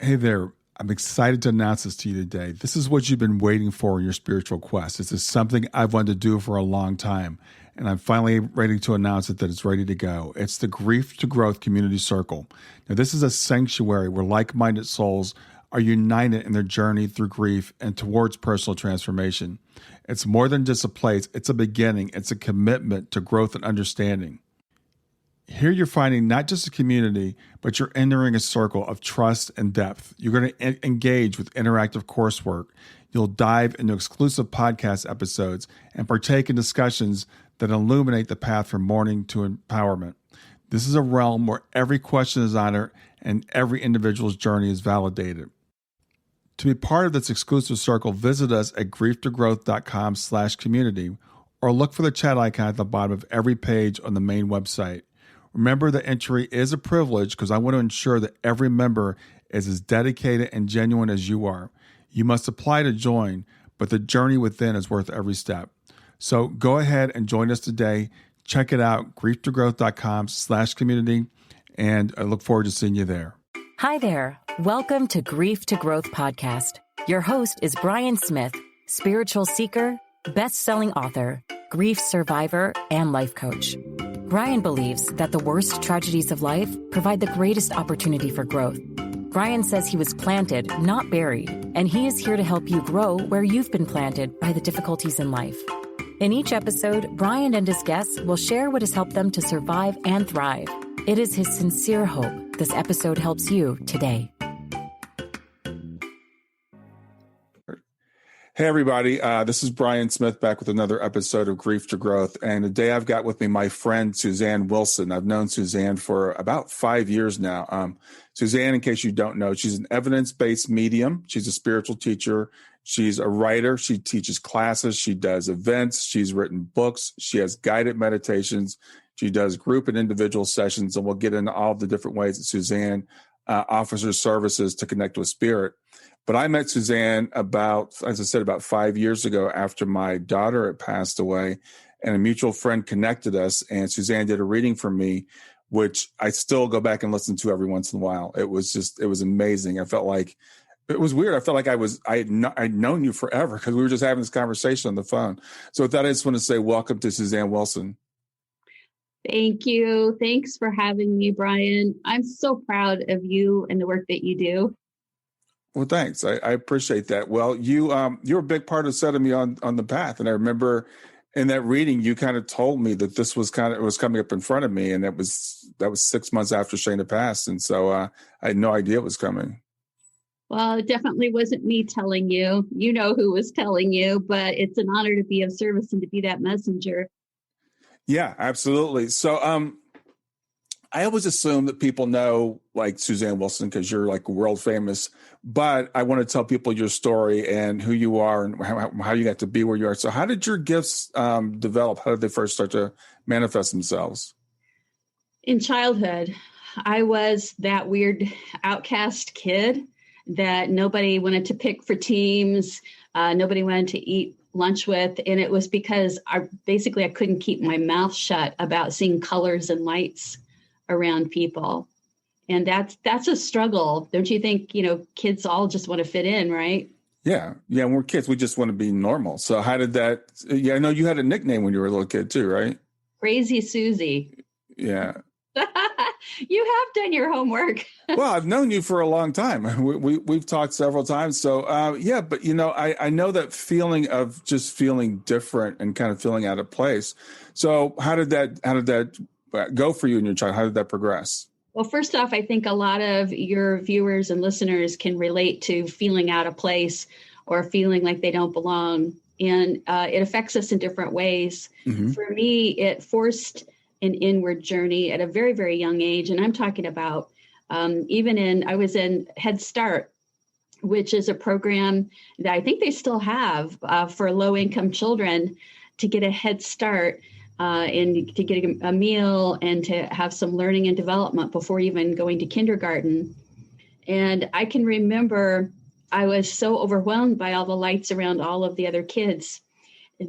Hey there. I'm excited to announce this to you today. This is what you've been waiting for in your spiritual quest. This is something I've wanted to do for a long time, and I'm finally ready to announce it that it's ready to go. It's the Grief to Growth Community Circle. Now, this is a sanctuary where like-minded souls are united in their journey through grief and towards personal transformation. It's more than just a place. It's a beginning. It's a commitment to growth and understanding. Here you're finding not just a community, but you're entering a circle of trust and depth. You're going to engage with interactive coursework. You'll dive into exclusive podcast episodes and partake in discussions that illuminate the path from mourning to empowerment. This is a realm where every question is honored and every individual's journey is validated. To be part of this exclusive circle, visit us at grieftogrowth.com/community or look for the chat icon at the bottom of every page on the main website. Remember that entry is a privilege because I want to ensure that every member is as dedicated and genuine as you are. You must apply to join, but the journey within is worth every step. So go ahead and join us today. Check it out, grieftogrowth.com/community, and I look forward to seeing you there. Hi there. Welcome to Grief to Growth podcast. Your host is Brian Smith, spiritual seeker, best-selling author, grief survivor, and life coach. Brian believes that the worst tragedies of life provide the greatest opportunity for growth. Brian says he was planted, not buried, and he is here to help you grow where you've been planted by the difficulties in life. In each episode, Brian and his guests will share what has helped them to survive and thrive. It is his sincere hope this episode helps you today. Hey, everybody. This is Brian Smith back with another episode of Grief to Growth. And today I've got with me my friend, Susanne Wilson. I've known Susanne for about 5 years now. Susanne, in case you don't know, she's an evidence-based medium. She's a spiritual teacher. She's a writer. She teaches classes. She does events. She's written books. She has guided meditations. She does group and individual sessions. And we'll get into all the different ways that Susanne offers her services to connect with spirit. But I met Susanne about 5 years ago after my daughter had passed away, and a mutual friend connected us, and Susanne did a reading for me, which I still go back and listen to every once in a while. It was amazing. I felt like, it was weird. I felt like I'd known you forever because we were just having this conversation on the phone. So with that, I just want to say welcome to Susanne Wilson. Thank you. Thanks for having me, Brian. I'm so proud of you and the work that you do. Well, thanks. I appreciate that. Well, you're a big part of setting me on the path. And I remember in that reading, you kind of told me that this was it was coming up in front of me. And that was 6 months after Shana passed. And so I had no idea it was coming. Well, it definitely wasn't me telling you. You know who was telling you, but it's an honor to be of service and to be that messenger. Yeah, absolutely. So I always assume that people know like Susanne Wilson because you're like world famous, but I want to tell people your story and who you are and how you got to be where you are. So how did your gifts develop? How did they first start to manifest themselves? In childhood, I was that weird outcast kid that nobody wanted to pick for teams. Nobody wanted to eat lunch with. And it was because I couldn't keep my mouth shut about seeing colors and lights around people. And that's a struggle. Don't you think, kids all just want to fit in, right? Yeah. Yeah. When we're kids, we just want to be normal. So how did that, I know you had a nickname when you were a little kid too, right? Crazy Susie. Yeah. You have done your homework. Well, I've known you for a long time. We've talked several times. So but I know that feeling of just feeling different and kind of feeling out of place. So how did that go for you in your child? How did that progress? Well, first off, I think a lot of your viewers and listeners can relate to feeling out of place or feeling like they don't belong. And it affects us in different ways. Mm-hmm. For me, it forced an inward journey at a very, very young age. And I'm talking about I was in Head Start, which is a program that I think they still have for low-income children to get a head start and to get a meal and to have some learning and development before even going to kindergarten. And I can remember I was so overwhelmed by all the lights around all of the other kids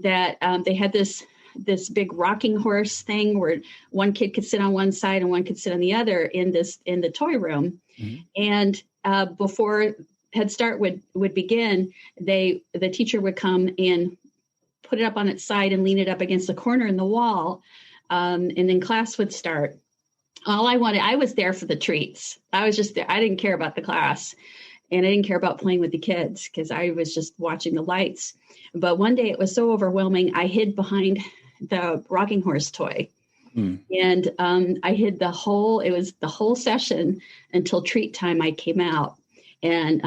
that they had this this big rocking horse thing where one kid could sit on one side and one could sit on the other in the toy room. Mm-hmm. And before Head Start would begin, the teacher would come and put it up on its side and lean it up against the corner in the wall. And then class would start. I was there for the treats. I was just there. I didn't care about the class, and I didn't care about playing with the kids because I was just watching the lights. But one day it was so overwhelming, I hid behind the rocking horse toy. And I hid the whole session until treat time. I came out, and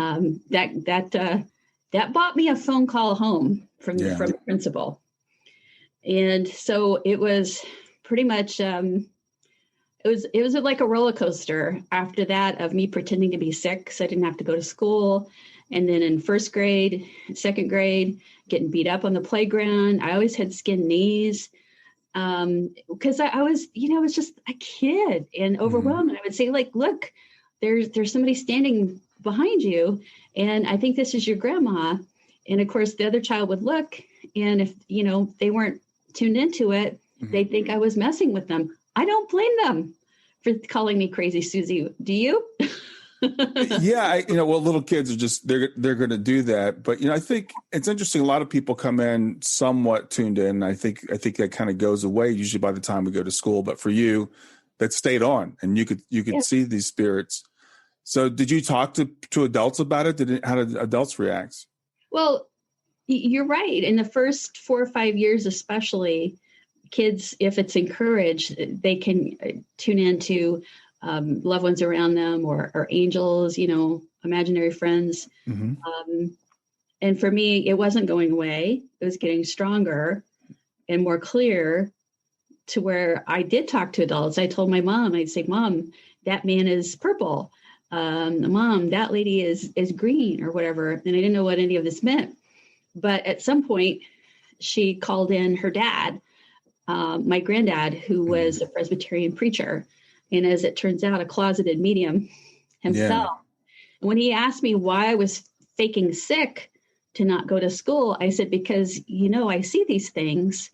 that bought me a phone call home from the principal. And so it was pretty much, it was like a roller coaster after that of me pretending to be sick so I didn't have to go to school. And then in first grade, second grade, getting beat up on the playground. I always had skinned knees because I was just a kid and overwhelmed. And I would say, like, look, there's somebody standing behind you, and I think this is your grandma. And of course, the other child would look, and if they weren't tuned into it, they'd think I was messing with them. I don't blame them for calling me Crazy Susie. Do you? Yeah, little kids are just they're going to do that. But I think it's interesting. A lot of people come in somewhat tuned in. I think that kind of goes away usually by the time we go to school. But for you, that stayed on, and you could see these spirits. So, did you talk to adults about it? How did adults react? Well, you're right. In the first 4 or 5 years, especially, kids, if it's encouraged, they can tune into loved ones around them or angels, imaginary friends. Mm-hmm. And for me, it wasn't going away. It was getting stronger and more clear to where I did talk to adults. I told my mom, I'd say, Mom, that man is purple. Mom, that lady is green or whatever. And I didn't know what any of this meant. But at some point, she called in her dad, my granddad, who was a Presbyterian preacher. And as it turns out, a closeted medium himself. Yeah. And when he asked me why I was faking sick to not go to school, I said, because, I see these things,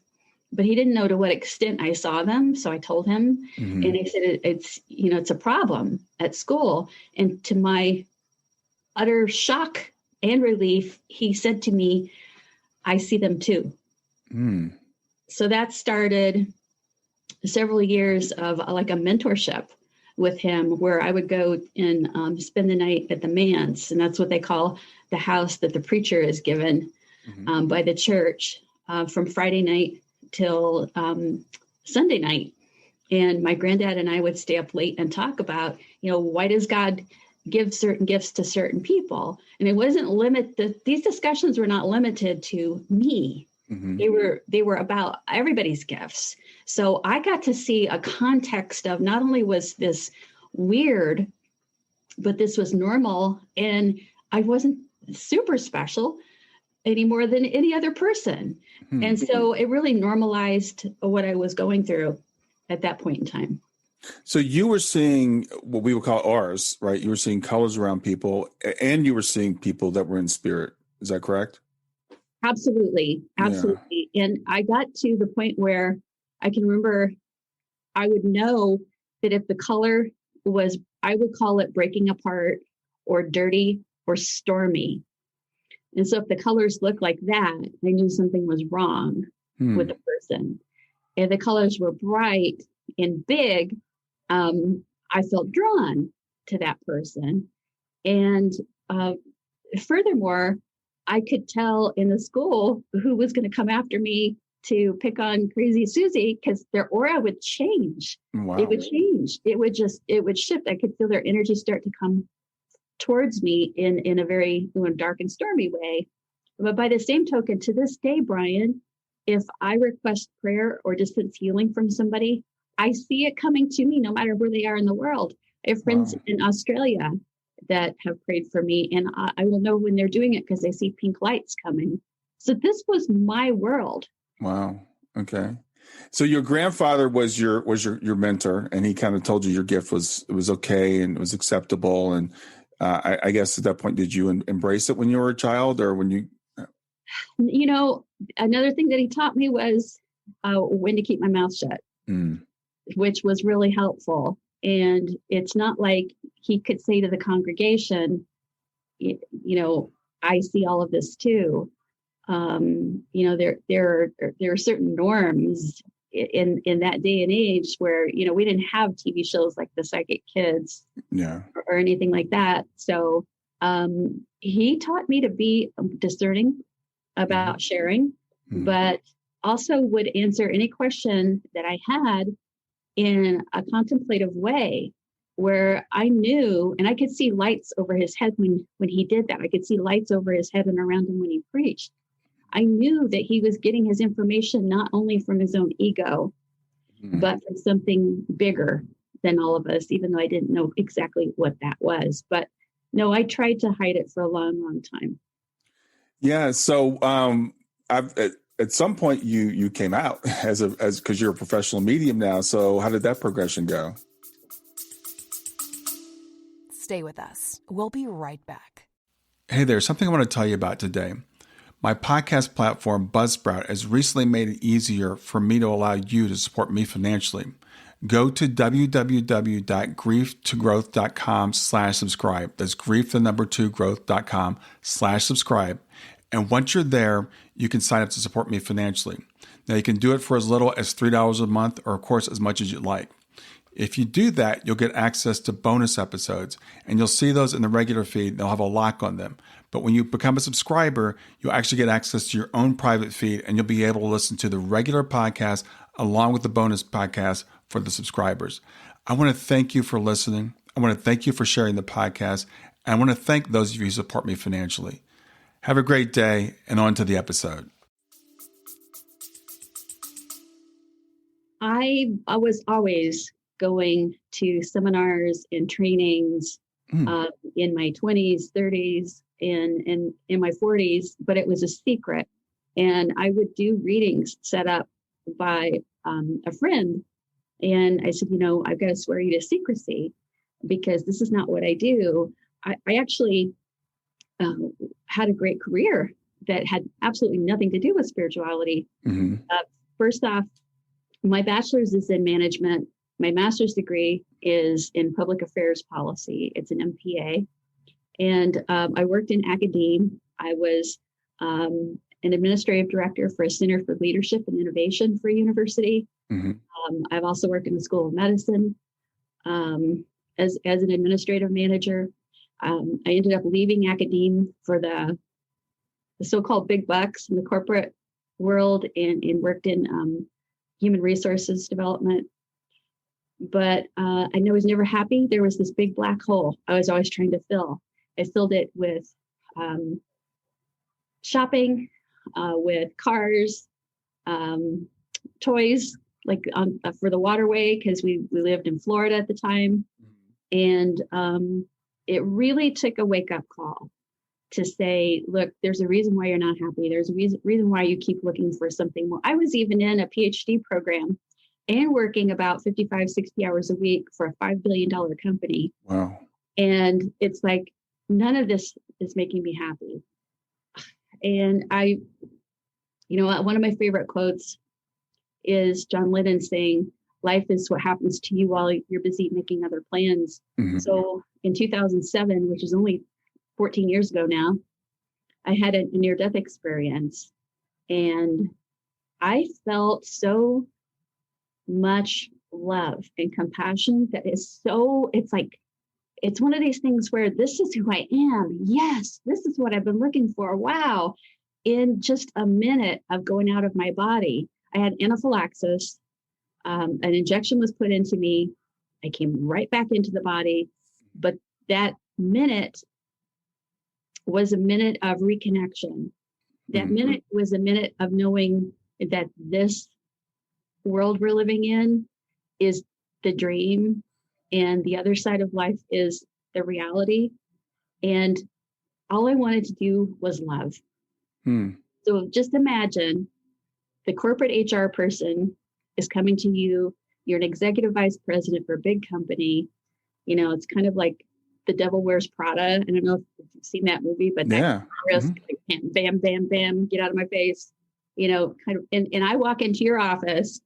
but he didn't know to what extent I saw them. So I told him, and I said, it's a problem at school. And to my utter shock and relief, he said to me, I see them too. So that started several years of like a mentorship with him, where I would go and spend the night at the manse. And that's what they call the house that the preacher is given by the church from Friday night till Sunday night. And my granddad and I would stay up late and talk about, why does God give certain gifts to certain people? And it wasn't these discussions were not limited to me. They were about everybody's gifts. So I got to see a context of not only was this weird, but this was normal. And I wasn't super special any more than any other person. And so it really normalized what I was going through at that point in time. So you were seeing what we would call auras, right? You were seeing colors around people, and you were seeing people that were in spirit. Is that correct? Absolutely. Yeah. And I got to the point where I can remember I would know that if the color was, I would call it breaking apart or dirty or stormy. And so if the colors looked like that, I knew something was wrong with the person. If the colors were bright and big, I felt drawn to that person. And furthermore, I could tell in the school who was going to come after me to pick on Crazy Susie, because their aura would change. Wow. It would change. It would shift. I could feel their energy start to come towards me in a very dark and stormy way. But by the same token, to this day, Brian, if I request prayer or distance healing from somebody, I see it coming to me no matter where they are in the world. I have friends in Australia that have prayed for me, and I will know when they're doing it because I see pink lights coming. So this was my world. Wow. Okay. So your grandfather was your mentor, and he kind of told you your gift was okay and it was acceptable. And I guess at that point, did you embrace it when you were a child, or when you? Another thing that he taught me was when to keep my mouth shut, which was really helpful. And it's not like he could say to the congregation, you know, I see all of this too. You know, there are certain norms in that day and age where, you know, we didn't have TV shows like The Psychic Kids or anything like that. So he taught me to be discerning about sharing, but also would answer any question that I had in a contemplative way where I knew, and I could see lights over his head when he did that. I could see lights over his head and around him when he preached. I knew that he was getting his information not only from his own ego, but from something bigger than all of us, even though I didn't know exactly what that was. But no, I tried to hide it for a long, long time. Yeah. So at some point you came out as because you're a professional medium now. So how did that progression go? Stay with us. We'll be right back. Hey there, something I want to tell you about today. My podcast platform, Buzzsprout, has recently made it easier for me to allow you to support me financially. Go to www.grieftogrowth.com/subscribe. That's grief2growth.com/subscribe. And once you're there, you can sign up to support me financially. Now, you can do it for as little as $3 a month or, of course, as much as you'd like. If you do that, you'll get access to bonus episodes, and you'll see those in the regular feed. They'll have a lock on them. But when you become a subscriber, you'll actually get access to your own private feed, and you'll be able to listen to the regular podcast along with the bonus podcast for the subscribers. I want to thank you for listening. I want to thank you for sharing the podcast. And I want to thank those of you who support me financially. Have a great day, and on to the episode. I was always going to seminars and trainings in my 20s, 30s, and in my 40s, but it was a secret. And I would do readings set up by a friend. And I said, you know, I've got to swear you to secrecy because this is not what I do. I actually had a great career that had absolutely nothing to do with spirituality. First off, my bachelor's is in management. My master's degree is in public affairs policy. It's an MPA. And I worked in academia. I was an administrative director for a Center for Leadership and Innovation for a university. I've also worked in the School of Medicine as an administrative manager. I ended up leaving academia for the so-called big bucks in the corporate world and worked in human resources development. But I was never happy. There was this big black hole I was always trying to fill. I filled it with shopping, with cars, toys, like for the waterway, because we lived in Florida at the time. And it really took a wake-up call to say, look, there's a reason why you're not happy. There's a reason why you keep looking for something more. I was even in a PhD program and working about 55, 60 hours a week for a $5 billion company. Wow. And it's like, none of this is making me happy. And one of my favorite quotes is John Lennon saying, life is what happens to you while you're busy making other plans. So in 2007, which is only 14 years ago now, I had a near-death experience. And I felt so much love and compassion that is it's one of these things where this is who I am. Yes, this is what I've been looking for. Wow. In just a minute of going out of my body, I had anaphylaxis. An injection was put into me. I came right back into the body. But that minute was a minute of reconnection. That minute was a minute of knowing that this world we're living in is the dream and the other side of life is the reality. And all I wanted to do was love. So just imagine the corporate HR person is coming to you. You're an executive vice president for a big company. You know, it's kind of like The Devil Wears Prada. I don't know if you've seen that movie, but that risk, bam, bam, bam, get out of my face. kind of, and I walk into your office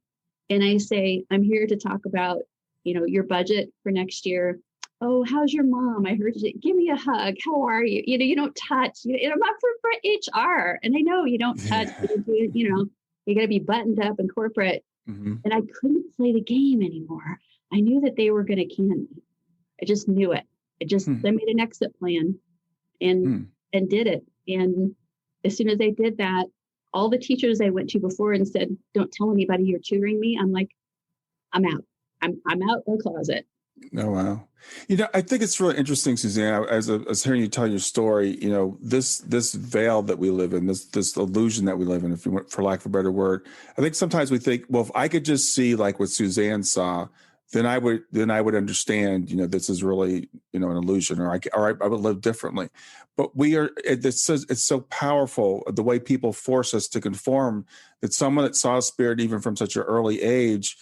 and I say, I'm here to talk about, your budget for next year. Oh, how's your mom? I heard you. Give me a hug. How are you? You don't touch. I'm not for HR. And I know you don't touch. You got to be buttoned up and corporate. Mm-hmm. And I couldn't play the game anymore. I knew that they were going to can me. I just knew it. I made an exit plan and did it. And as soon as I did that, all the teachers I went to before and said, don't tell anybody you're tutoring me. I'm like, I'm out. I'm out of the closet. Oh, wow. I think it's really interesting, Susanne, as I was hearing you tell your story, this veil that we live in, this illusion that we live in, if you want, for lack of a better word. I think sometimes we think, well, if I could just see like what Susanne saw, then I would understand, this is really, an illusion, or I would live differently. But it's so powerful, the way people force us to conform, that someone that saw spirit even from such an early age,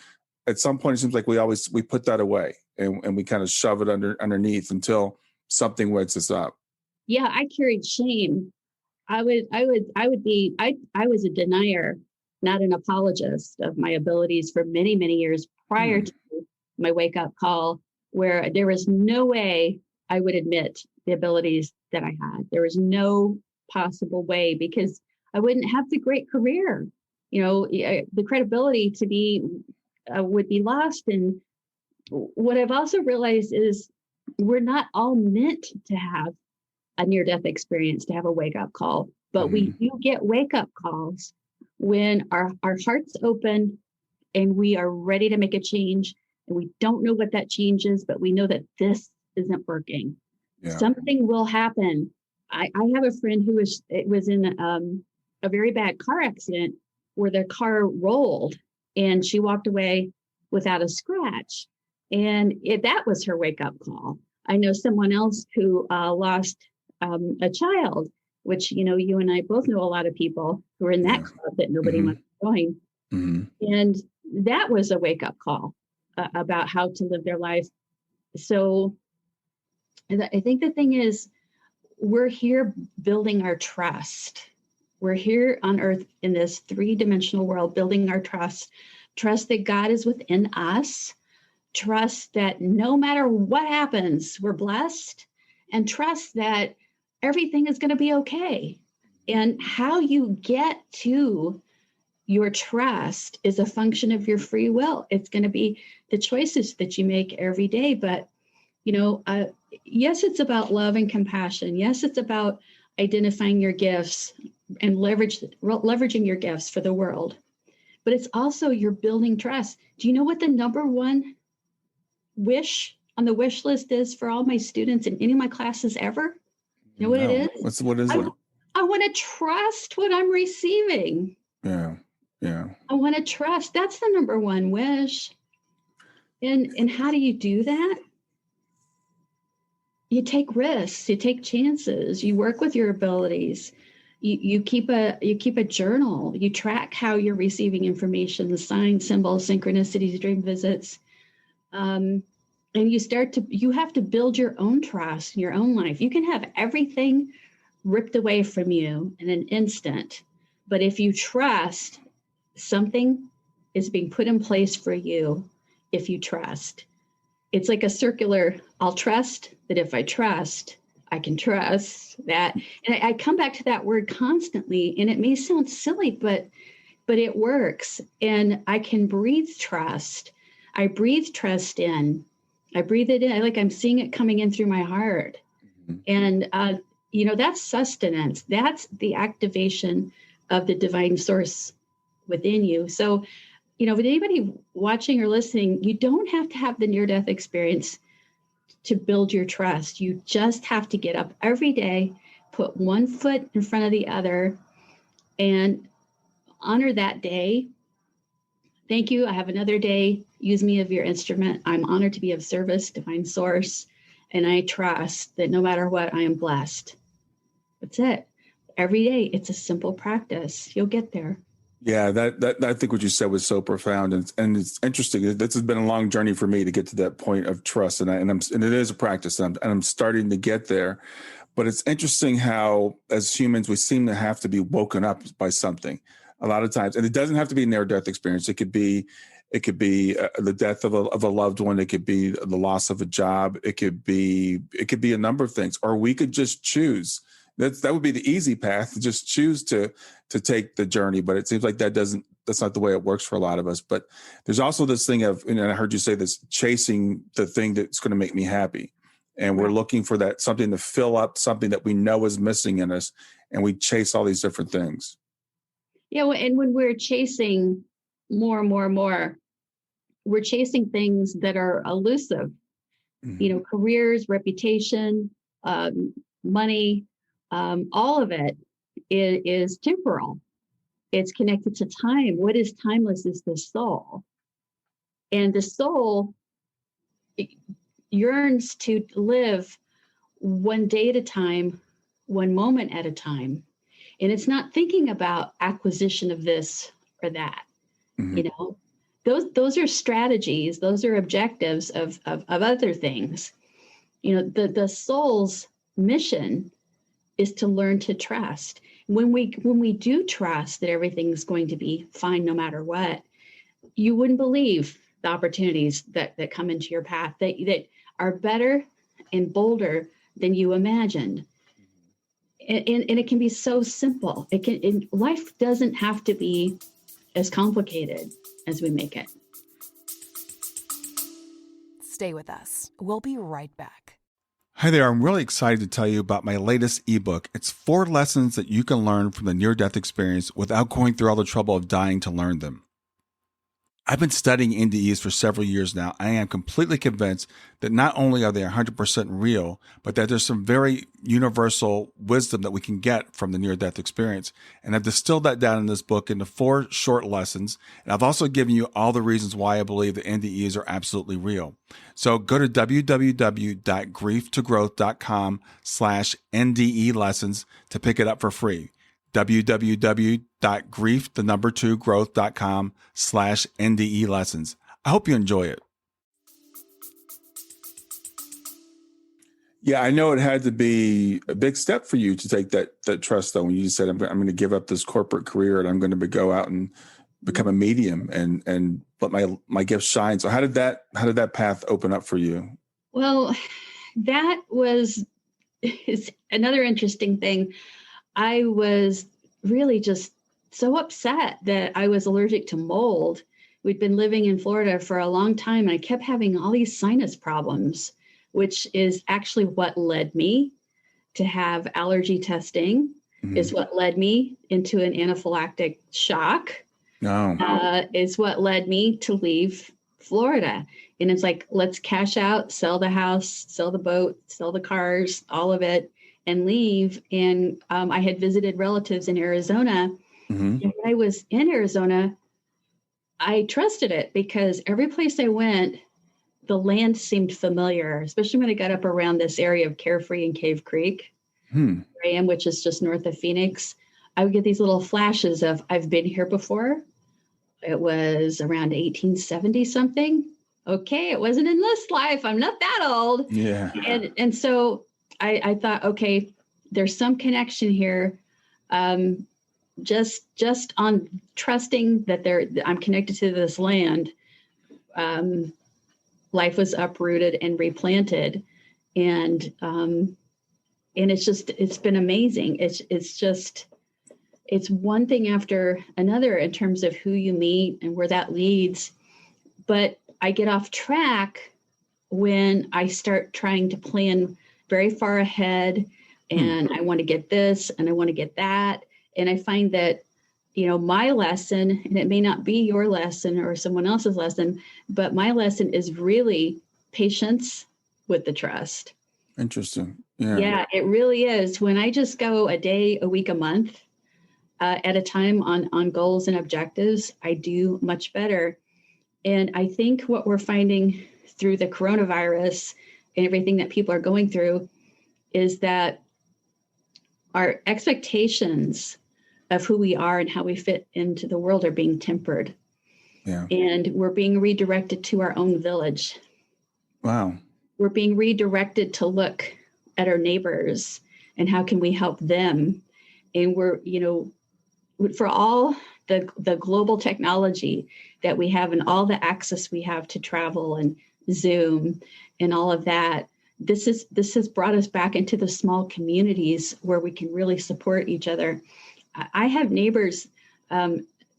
at some point, it seems like we put that away and we kind of shove it underneath until something wakes us up. Yeah, I carried shame. I was a denier, not an apologist of my abilities for many, many years prior to my wake up call, where there was no way I would admit the abilities that I had. There was no possible way, because I wouldn't have the great career. The credibility to be would be lost. And what I've also realized is we're not all meant to have a near-death experience, to have a wake-up call, but we do get wake-up calls when our heart's open and we are ready to make a change, and we don't know what that change is, but we know that this isn't working. Yeah. Something will happen. I have a friend who was in a very bad car accident where the car rolled, and she walked away without a scratch. And that was her wake-up call. I know someone else who lost a child, which, you and I both know a lot of people who are in that club that nobody wants to join. And that was a wake-up call about how to live their life. So I think the thing is, we're here building our trust. We're here on earth in this 3-dimensional world, building our trust that God is within us, trust that no matter what happens, we're blessed, and trust that everything is going to be okay. And how you get to your trust is a function of your free will. It's going to be the choices that you make every day. But, yes, it's about love and compassion. Yes, it's about identifying your gifts and leveraging your gifts for the world. But it's also you're building trust. Do you know what the number one wish on the wish list is for all my students in any of my classes ever? You know what it is? What is it? I want to trust what I'm receiving. Yeah. I want to trust. That's the number one wish. And how do you do that? You take risks, you take chances, you work with your abilities. You keep a journal. You track how you're receiving information, the signs, symbols, synchronicities, dream visits, and you have to build your own trust in your own life. You can have everything ripped away from you in an instant, but if you trust, something is being put in place for you. If you trust, it's like a circular. I'll trust that if I trust, I can trust that. And I come back to that word constantly, and it may sound silly, but it works. And I can breathe trust. I breathe trust in. I breathe it in. I'm seeing it coming in through my heart. And, that's sustenance. That's the activation of the divine source within you. So, with anybody watching or listening, you don't have to have the near-death experience to build your trust. You just have to get up every day, put one foot in front of the other, and honor that day. Thank you. I have another day. Use me as your instrument. I'm honored to be of service, divine source, and I trust that no matter what, I am blessed. That's it. Every day, it's a simple practice. You'll get there. Yeah, that I think what you said was so profound, and it's interesting. This has been a long journey for me to get to that point of trust, and it is a practice, and I'm starting to get there. But it's interesting how, as humans, we seem to have to be woken up by something. a lot of times. And it doesn't have to be a near-death experience. It could be the death of a loved one. It could be the loss of a job. It could be a number of things. Or we could just choose. That would be the easy path, to just choose to take the journey. But it seems like that's not the way it works for a lot of us. But there's also this thing of, and I heard you say this, chasing the thing that's going to make me happy. And we're looking for that something to fill up something that we know is missing in us. And we chase all these different things. Yeah. Well, and when we're chasing more and more and more, we're chasing things that are elusive, careers, reputation, money, all of it is temporal. It's connected to time. What is timeless is the soul. And the soul yearns to live one day at a time, one moment at a time. And it's not thinking about acquisition of this or that. Those are strategies. Those are objectives of other things. The soul's mission is to learn to trust. When we do trust that everything's going to be fine no matter what, you wouldn't believe the opportunities that come into your path that are better and bolder than you imagined. And it can be so simple. Life doesn't have to be as complicated as we make it. Stay with us. We'll be right back. Hi there. I'm really excited to tell you about my latest ebook. It's 4 lessons that you can learn from the near-death experience without going through all the trouble of dying to learn them. I've been studying NDEs for several years now. I am completely convinced that not only are they 100% real, but that there's some very universal wisdom that we can get from the near-death experience. And I've distilled that down in this book into 4 short lessons. And I've also given you all the reasons why I believe that NDEs are absolutely real. So go to www.grieftogrowth.com/NDE lessons to pick it up for free. www.growth2growth.com/NDE lessons. I hope you enjoy it. Yeah, I know it had to be a big step for you to take that trust, though, when you said, I'm going to give up this corporate career and I'm going to go out and become a medium and let my gift shine. So how did that path open up for you? Well, that is another interesting thing. I was really just so upset that I was allergic to mold. We'd been living in Florida for a long time, and I kept having all these sinus problems, which is actually what led me to have allergy testing, is what led me into an anaphylactic shock, is what led me to leave Florida. And it's like, let's cash out, sell the house, sell the boat, sell the cars, all of it, and leave. And I had visited relatives in Arizona. And when I was in Arizona, I trusted it because every place I went, the land seemed familiar, especially when I got up around this area of Carefree and Cave Creek, where I am, which is just north of Phoenix. I would get these little flashes of, I've been here before. It was around 1870 something. Okay, it wasn't in this life. I'm not that old. Yeah. And so I thought, okay, there's some connection here. Just on trusting that I'm connected to this land. Life was uprooted and replanted, and it's been amazing. It's one thing after another in terms of who you meet and where that leads. But I get off track when I start trying to plan very far ahead, and I want to get this and I want to get that. And I find that, my lesson, and it may not be your lesson or someone else's lesson, but my lesson is really patience with the trust. Interesting. Yeah. Yeah, it really is. When I just go a day, a week, a month at a time on goals and objectives, I do much better. And I think what we're finding through the coronavirus and everything that people are going through is that our expectations of who we are and how we fit into the world are being tempered. Yeah. And we're being redirected to our own village. Wow. We're being redirected to look at our neighbors and how can we help them. And we're, for all the global technology that we have and all the access we have to travel and Zoom and all of that, this has brought us back into the small communities where we can really support each other. I have neighbors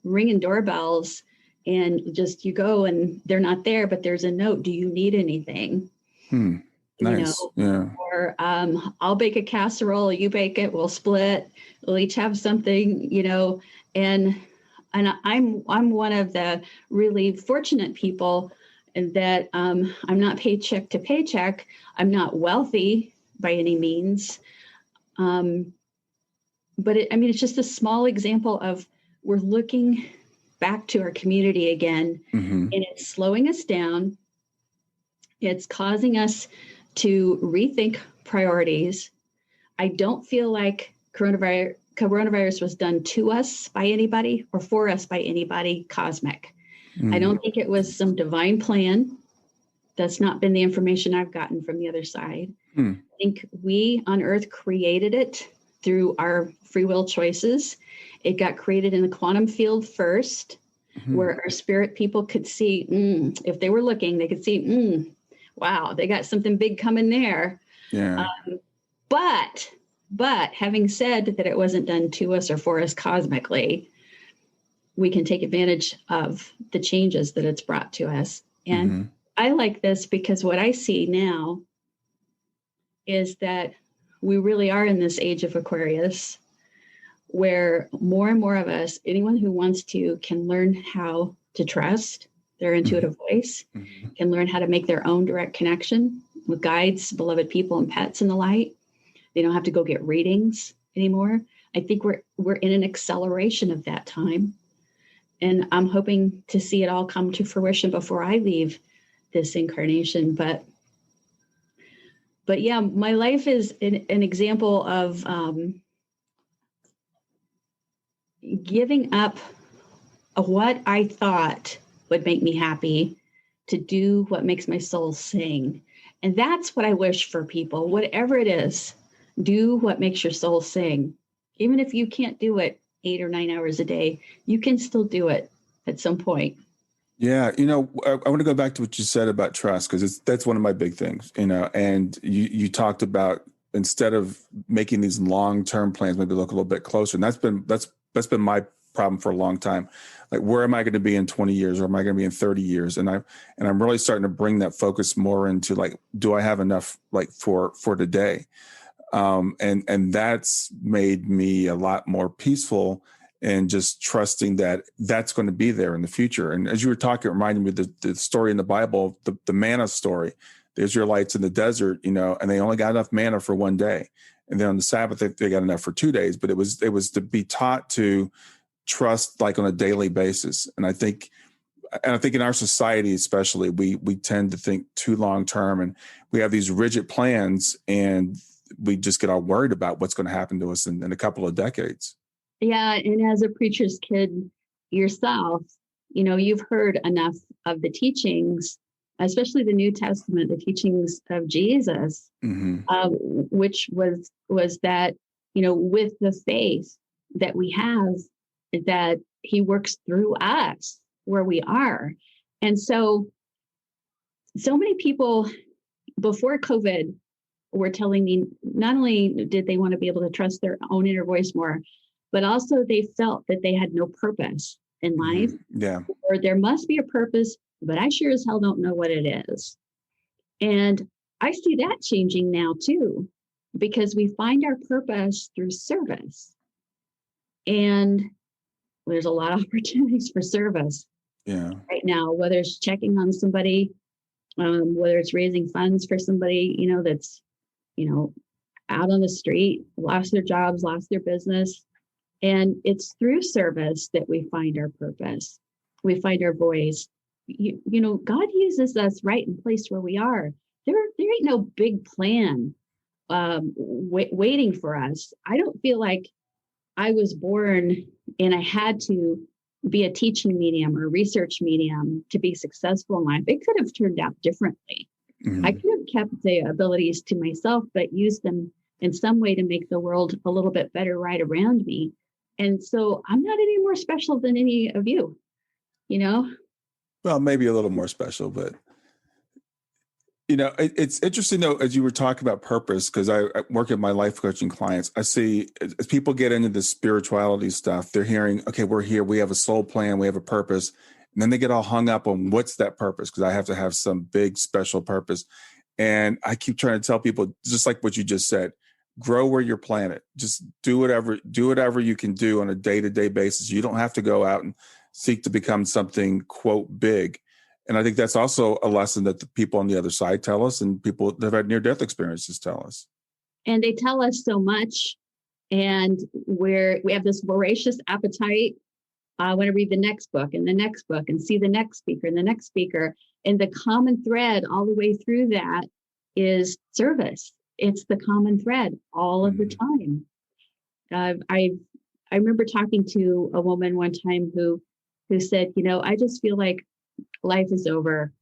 ringing doorbells, and just you go and they're not there, but there's a note. Do you need anything? Nice. Yeah. Or I'll bake a casserole, you bake it, we'll split, we'll each have something, and I'm one of the really fortunate people in that I'm not paycheck to paycheck. I'm not wealthy by any means. But it's just a small example of we're looking back to our community again, and it's slowing us down. It's causing us to rethink priorities. I don't feel like coronavirus was done to us by anybody or for us by anybody cosmic. I don't think it was some divine plan. That's not been the information I've gotten from the other side. I think we on Earth created it through our free will choices. It got created in the quantum field first, where our spirit people could see, if they were looking, they could see, wow, they got something big coming there. Yeah. But having said that it wasn't done to us or for us cosmically, we can take advantage of the changes that it's brought to us. And I like this because what I see now is that we really are in this age of Aquarius, where more and more of us, anyone who wants to, can learn how to trust their intuitive voice, can learn how to make their own direct connection with guides, beloved people, and pets in the light. They don't have to go get readings anymore. I think we're in an acceleration of that time. And I'm hoping to see it all come to fruition before I leave this incarnation. But yeah, my life is an example of giving up what I thought would make me happy to do what makes my soul sing. And that's what I wish for people, whatever it is, do what makes your soul sing. Even if you can't do it 8 or 9 hours a day, you can still do it at some point. Yeah. I want to go back to what you said about trust, because that's one of my big things, and you talked about, instead of making these long-term plans, maybe look a little bit closer. And that's been my problem for a long time. Like, where am I going to be in 20 years, or am I going to be in 30 years? And I'm really starting to bring that focus more into, like, do I have enough, like, for today? And that's made me a lot more peaceful, and just trusting that that's going to be there in the future. And as you were talking, it reminded me of the story in the Bible, the manna story. The Israelites in the desert, and they only got enough manna for one day. And then on the Sabbath, they got enough for 2 days. But it was to be taught to trust, like, on a daily basis. And I think in our society, especially, we tend to think too long term, and we have these rigid plans, and we just get all worried about what's going to happen to us in a couple of decades. Yeah. And as a preacher's kid yourself, you've heard enough of the teachings, especially the New Testament, the teachings of Jesus, which was that, with the faith that we have, that he works through us where we are. And so many people before COVID were telling me, not only did they want to be able to trust their own inner voice more, but also they felt that they had no purpose in life. Yeah. Or there must be a purpose, but I sure as hell don't know what it is. And I see that changing now too, because we find our purpose through service. And there's a lot of opportunities for service right now, whether it's checking on somebody, whether it's raising funds for somebody, that's, out on the street, lost their jobs, lost their business. And it's through service that we find our purpose. We find our voice. God uses us right in place where we are. There ain't no big plan waiting for us. I don't feel like I was born and I had to be a teaching medium or a research medium to be successful in life. It could have turned out differently. I could have kept the abilities to myself, but used them in some way to make the world a little bit better right around me. And so I'm not any more special than any of you, you know? Well, maybe a little more special, but it's interesting though, as you were talking about purpose, because I work at my life coaching clients. I see as people get into this spirituality stuff, they're hearing, okay, we're here, we have a soul plan, we have a purpose. And then they get all hung up on what's that purpose? Because I have to have some big special purpose. And I keep trying to tell people, just like what you just said, grow where you're planted. Just do whatever you can do on a day-to-day basis. You don't have to go out and seek to become something, quote, big. And I think that's also a lesson that the people on the other side tell us, and people that have had near-death experiences tell us. And they tell us so much. And we have this voracious appetite. I want to read the next book and the next book and see the next speaker and the next speaker. And the common thread all the way through that is service. It's the common thread all of the time. I remember talking to a woman one time who said, I just feel like life is over.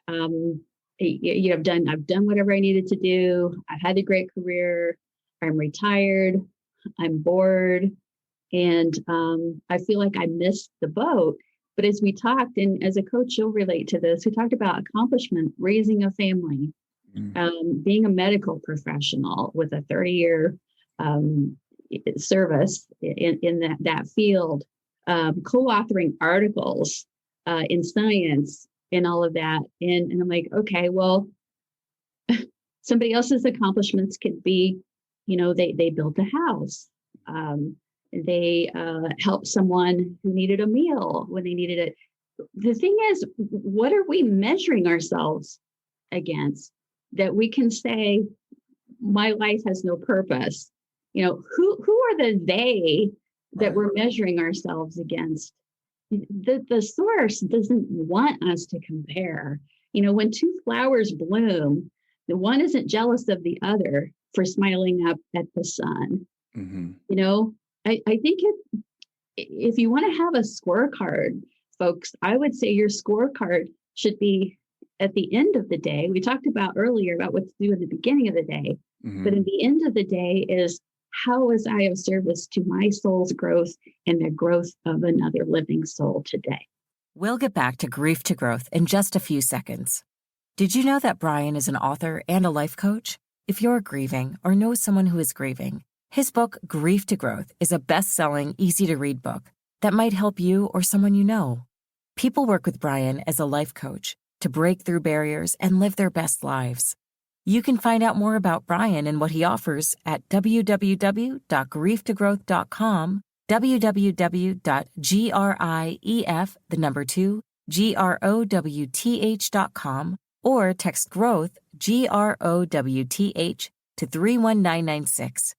I've done whatever I needed to do. I've had a great career. I'm retired. I'm bored. And I feel like I missed the boat. But as we talked, and as a coach, you'll relate to this, we talked about accomplishment, raising a family, being a medical professional with a 30-year service in that field, co-authoring articles in science and all of that. And I'm like, okay, well, somebody else's accomplishments could be, they built a house. They helped someone who needed a meal when they needed it. The thing is, what are we measuring ourselves against that we can say, my life has no purpose? Who are the they that we're measuring ourselves against? The source doesn't want us to compare. When two flowers bloom, the one isn't jealous of the other for smiling up at the sun. I think if you want to have a scorecard, folks, I would say your scorecard should be at the end of the day. We talked about earlier about what to do in the beginning of the day, but at the end of the day is, how was I of service to my soul's growth and the growth of another living soul today? We'll get back to Grief to Growth in just a few seconds. Did you know that Brian is an author and a life coach? If you're grieving or know someone who is grieving, his book, Grief to Growth, is a best-selling, easy-to-read book that might help you or someone you know. People work with Brian as a life coach to break through barriers and live their best lives. You can find out more about Brian and what he offers at www.grieftogrowth.com, www.growth.com, or text GROWTH, GROWTH, to 31996.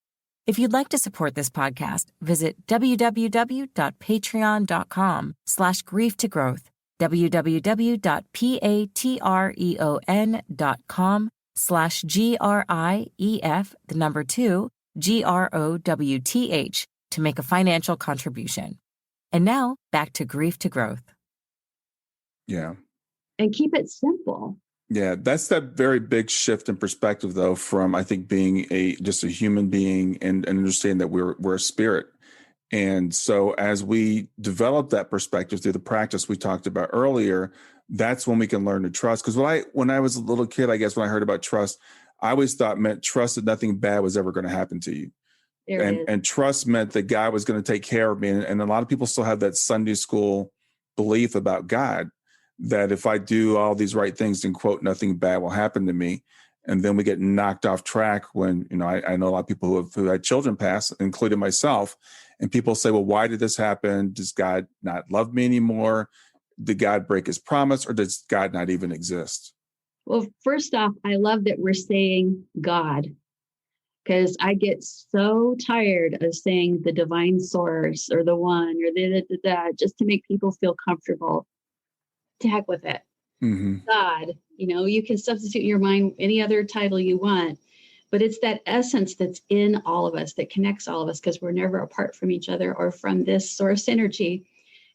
If you'd like to support this podcast, visit www.patreon.com/grieftogrowth, www.patreon.com/GRIEF, to make a financial contribution. And now, back to Grief to Growth. Yeah. And keep it simple. Yeah, that's that very big shift in perspective, though, from I think being just a human being and understanding that we're a spirit. And so as we develop that perspective through the practice we talked about earlier, that's when we can learn to trust. Because when I was a little kid, I guess when I heard about trust, I always thought meant trust that nothing bad was ever going to happen to you. And trust meant that God was going to take care of me. And a lot of people still have that Sunday school belief about God, that if I do all these right things, then, quote, nothing bad will happen to me. And then we get knocked off track when, I know a lot of people who had children pass, including myself, and people say, well, why did this happen? Does God not love me anymore? Did God break his promise, or does God not even exist? Well, first off, I love that we're saying God, because I get so tired of saying the divine source or the one or the just to make people feel comfortable. To heck with it. God, you can substitute in your mind any other title you want, but it's that essence that's in all of us that connects all of us, because we're never apart from each other or from this source energy.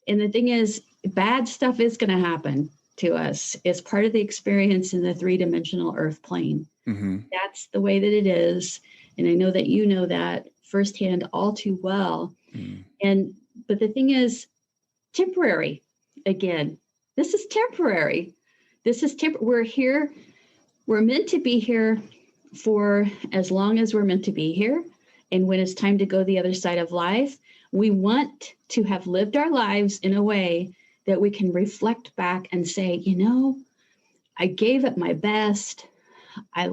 And the thing is, bad stuff is going to happen to us. It's part of the experience in the 3-dimensional earth plane. That's the way that it is. And I know that you know that firsthand all too well. But the thing is, temporary. Again, this is temporary. We're here. We're meant to be here for as long as we're meant to be here. And when it's time to go the other side of life, we want to have lived our lives in a way that we can reflect back and say, you know, I gave it my best. I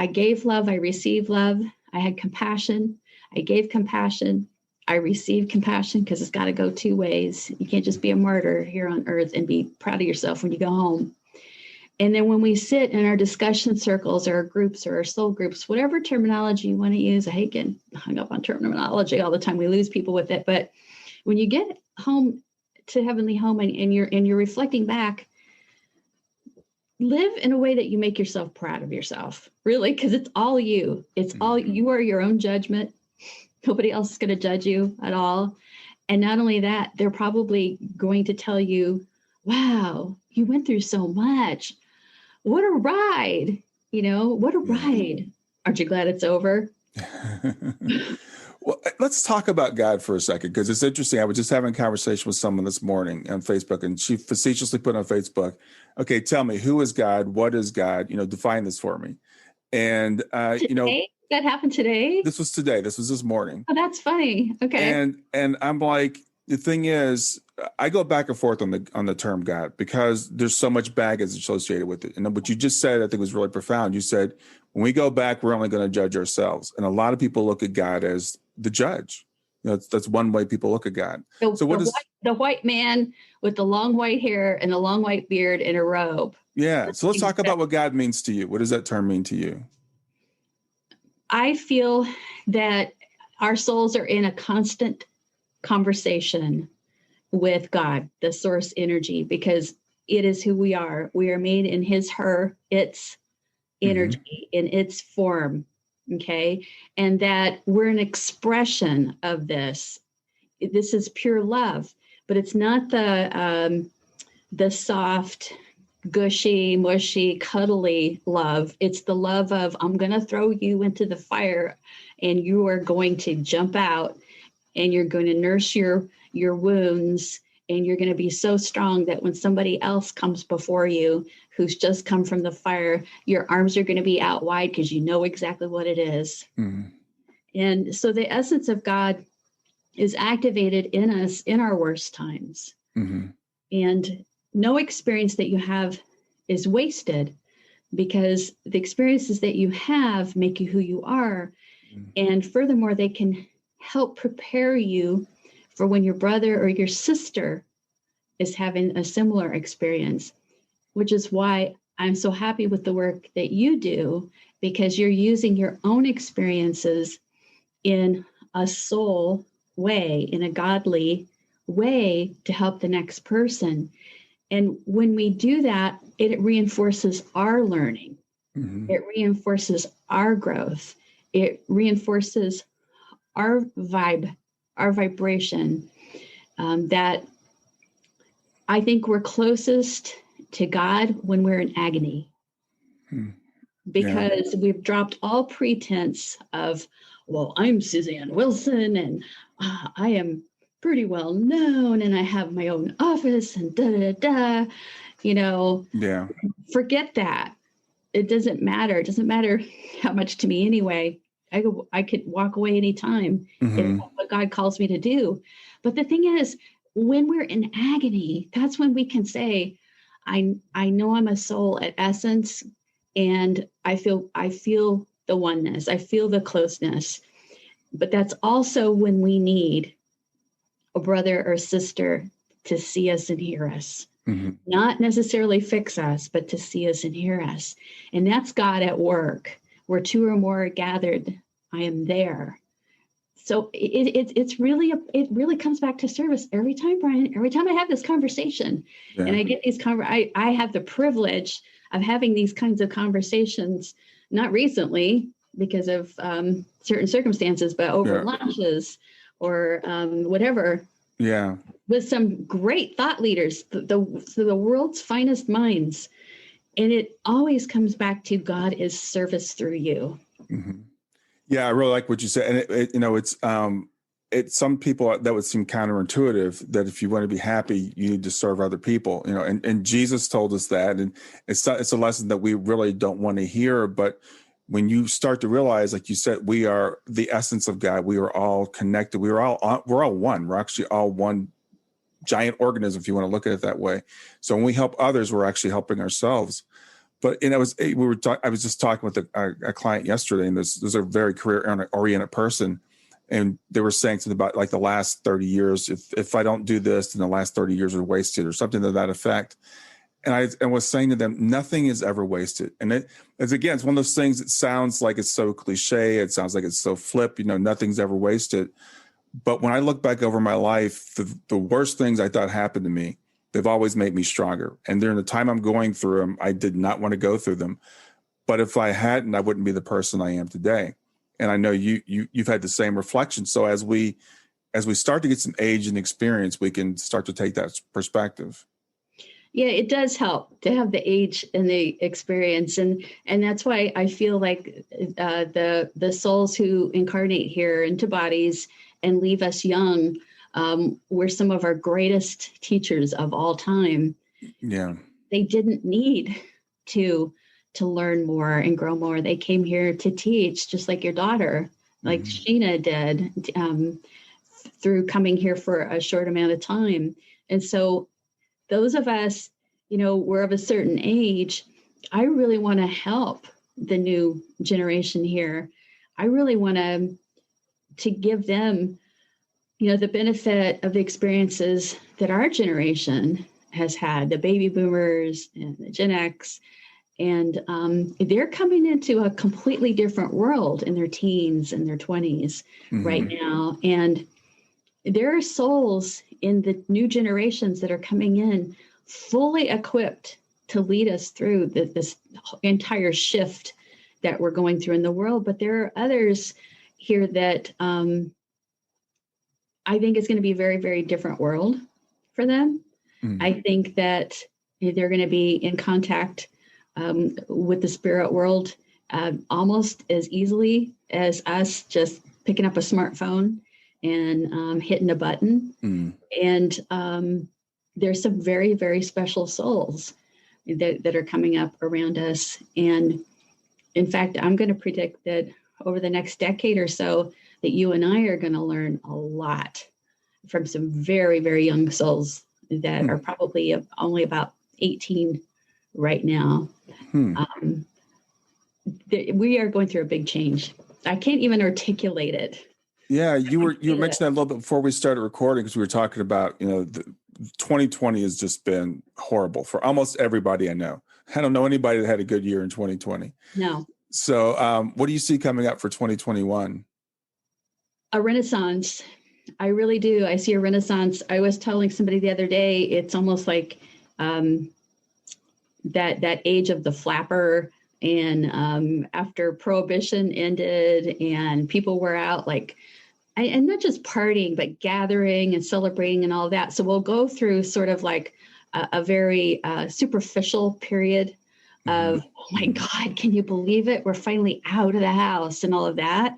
gave love. I received love. I had compassion. I gave compassion. I received compassion, because it's got to go two ways. You can't just be a martyr here on earth and be proud of yourself when you go home. And then when we sit in our discussion circles or our groups or our soul groups, whatever terminology you want to use, I hate getting hung up on terminology all the time. We lose people with it. But when you get home to heavenly home and you're reflecting back, live in a way that you make yourself proud of yourself, really, because it's all you. It's all you are your own judgment. Nobody else is going to judge you at all. And not only that, they're probably going to tell you, wow, you went through so much. What a ride. You know, what a ride. Aren't you glad it's over? Well, let's talk about God for a second, because it's interesting. I was just having a conversation with someone this morning on Facebook, and she facetiously put on Facebook, okay, tell me, who is God? What is God? You know, define this for me. And, you know, that happened today. This was today. This was this morning. Oh, that's funny. Okay. And I'm like, the thing is, I go back and forth on the term God, because there's so much baggage associated with it. And what you just said, I think, was really profound. You said, when we go back, we're only going to judge ourselves. And a lot of people look at God as the judge. You know, that's one way people look at God. The white man with the long white hair and the long white beard and a robe? Yeah. So let's talk about what God means to you. What does that term mean to you? I feel that our souls are in a constant conversation with God, the source energy, because it is who we are. We are made in its energy, in its form. Okay. And that we're an expression of this. This is pure love, but it's not the soft, gushy, mushy, cuddly love. It's the love of, I'm going to throw you into the fire and you are going to jump out and you're going to nurse your wounds, and you're going to be so strong that when somebody else comes before you who's just come from the fire, your arms are going to be out wide because you know exactly what it is. And so the essence of God is activated in us in our worst times. And no experience that you have is wasted, because the experiences that you have make you who you are. And furthermore, they can help prepare you for when your brother or your sister is having a similar experience, which is why I'm so happy with the work that you do, because you're using your own experiences in a soul way, in a godly way, to help the next person. And when we do that, it reinforces our learning. It reinforces our growth. It reinforces our vibration, that I think we're closest to God when we're in agony, because we've dropped all pretense of, well, I'm Susanne Wilson and I am pretty well known and I have my own office and you know, forget that. It doesn't matter. It doesn't matter how much to me anyway. I could walk away anytime if that's what God calls me to do. But the thing is, when we're in agony, that's when we can say, I know I'm a soul at essence, and I feel the oneness. I feel the closeness. But that's also when we need a brother or sister to see us and hear us. Not necessarily fix us, but to see us and hear us. And that's God at work. Where two or more are gathered, I am there. So it really comes back to service every time, Brian. Every time I have this conversation, and I get these I have the privilege of having these kinds of conversations. Not recently because of certain circumstances, but over lunches or whatever. Yeah, with some great thought leaders, the world's finest minds. And it always comes back to God is service through you. Mm-hmm. Yeah, I really like what you said. And it's some people that would seem counterintuitive, that if you want to be happy, you need to serve other people, and Jesus told us that. And it's a lesson that we really don't want to hear. But when you start to realize, like you said, we are the essence of God. We are all connected. We're all one. We're actually all one giant organism, if you want to look at it that way. So when we help others, we're actually helping ourselves. But I was just talking with a client yesterday, and there's a very career-oriented person, and they were saying something about like the last 30 years. If I don't do this, then the last 30 years are wasted, or something to that effect. And I was saying to them, nothing is ever wasted. And it's one of those things that sounds like it's so cliche. It sounds like it's so flip. Nothing's ever wasted. But when I look back over my life, the worst things I thought happened to me, they've always made me stronger. And during the time I'm going through them, I did not want to go through them. But if I hadn't, I wouldn't be the person I am today. And I know you've had the same reflection. So as we start to get some age and experience, we can start to take that perspective. Yeah, it does help to have the age and the experience. And that's why I feel like the souls who incarnate here into bodies and leave us young were some of our greatest teachers of all time. Yeah. They didn't need to learn more and grow more. They came here to teach, just like your daughter, like Sheena did, through coming here for a short amount of time. And so those of us, we're of a certain age. I really want to help the new generation here. I really want to give them, the benefit of the experiences that our generation has had, the baby boomers and the Gen X. And they're coming into a completely different world in their teens and their 20s right now. And there are souls in the new generations that are coming in fully equipped to lead us through this entire shift that we're going through in the world. But there are others here that I think it's going to be a very, very different world for them. I think that they're going to be in contact with the spirit world almost as easily as us just picking up a smartphone and hitting a button. And there's some very, very special souls that are coming up around us. And in fact, I'm going to predict that over the next decade or so, that you and I are going to learn a lot from some very, very young souls that are probably only about 18 right now. We are going through a big change. I can't even articulate it. Yeah, you were mentioning that a little bit before we started recording, because we were talking about, 2020 has just been horrible for almost everybody I know. I don't know anybody that had a good year in 2020. No. So what do you see coming up for 2021? A renaissance. I really do. I see a renaissance. I was telling somebody the other day, it's almost like that age of the flapper. And after Prohibition ended and people were out and not just partying, but gathering and celebrating and all that. So we'll go through sort of like a very superficial period of, oh my God, can you believe it? We're finally out of the house and all of that.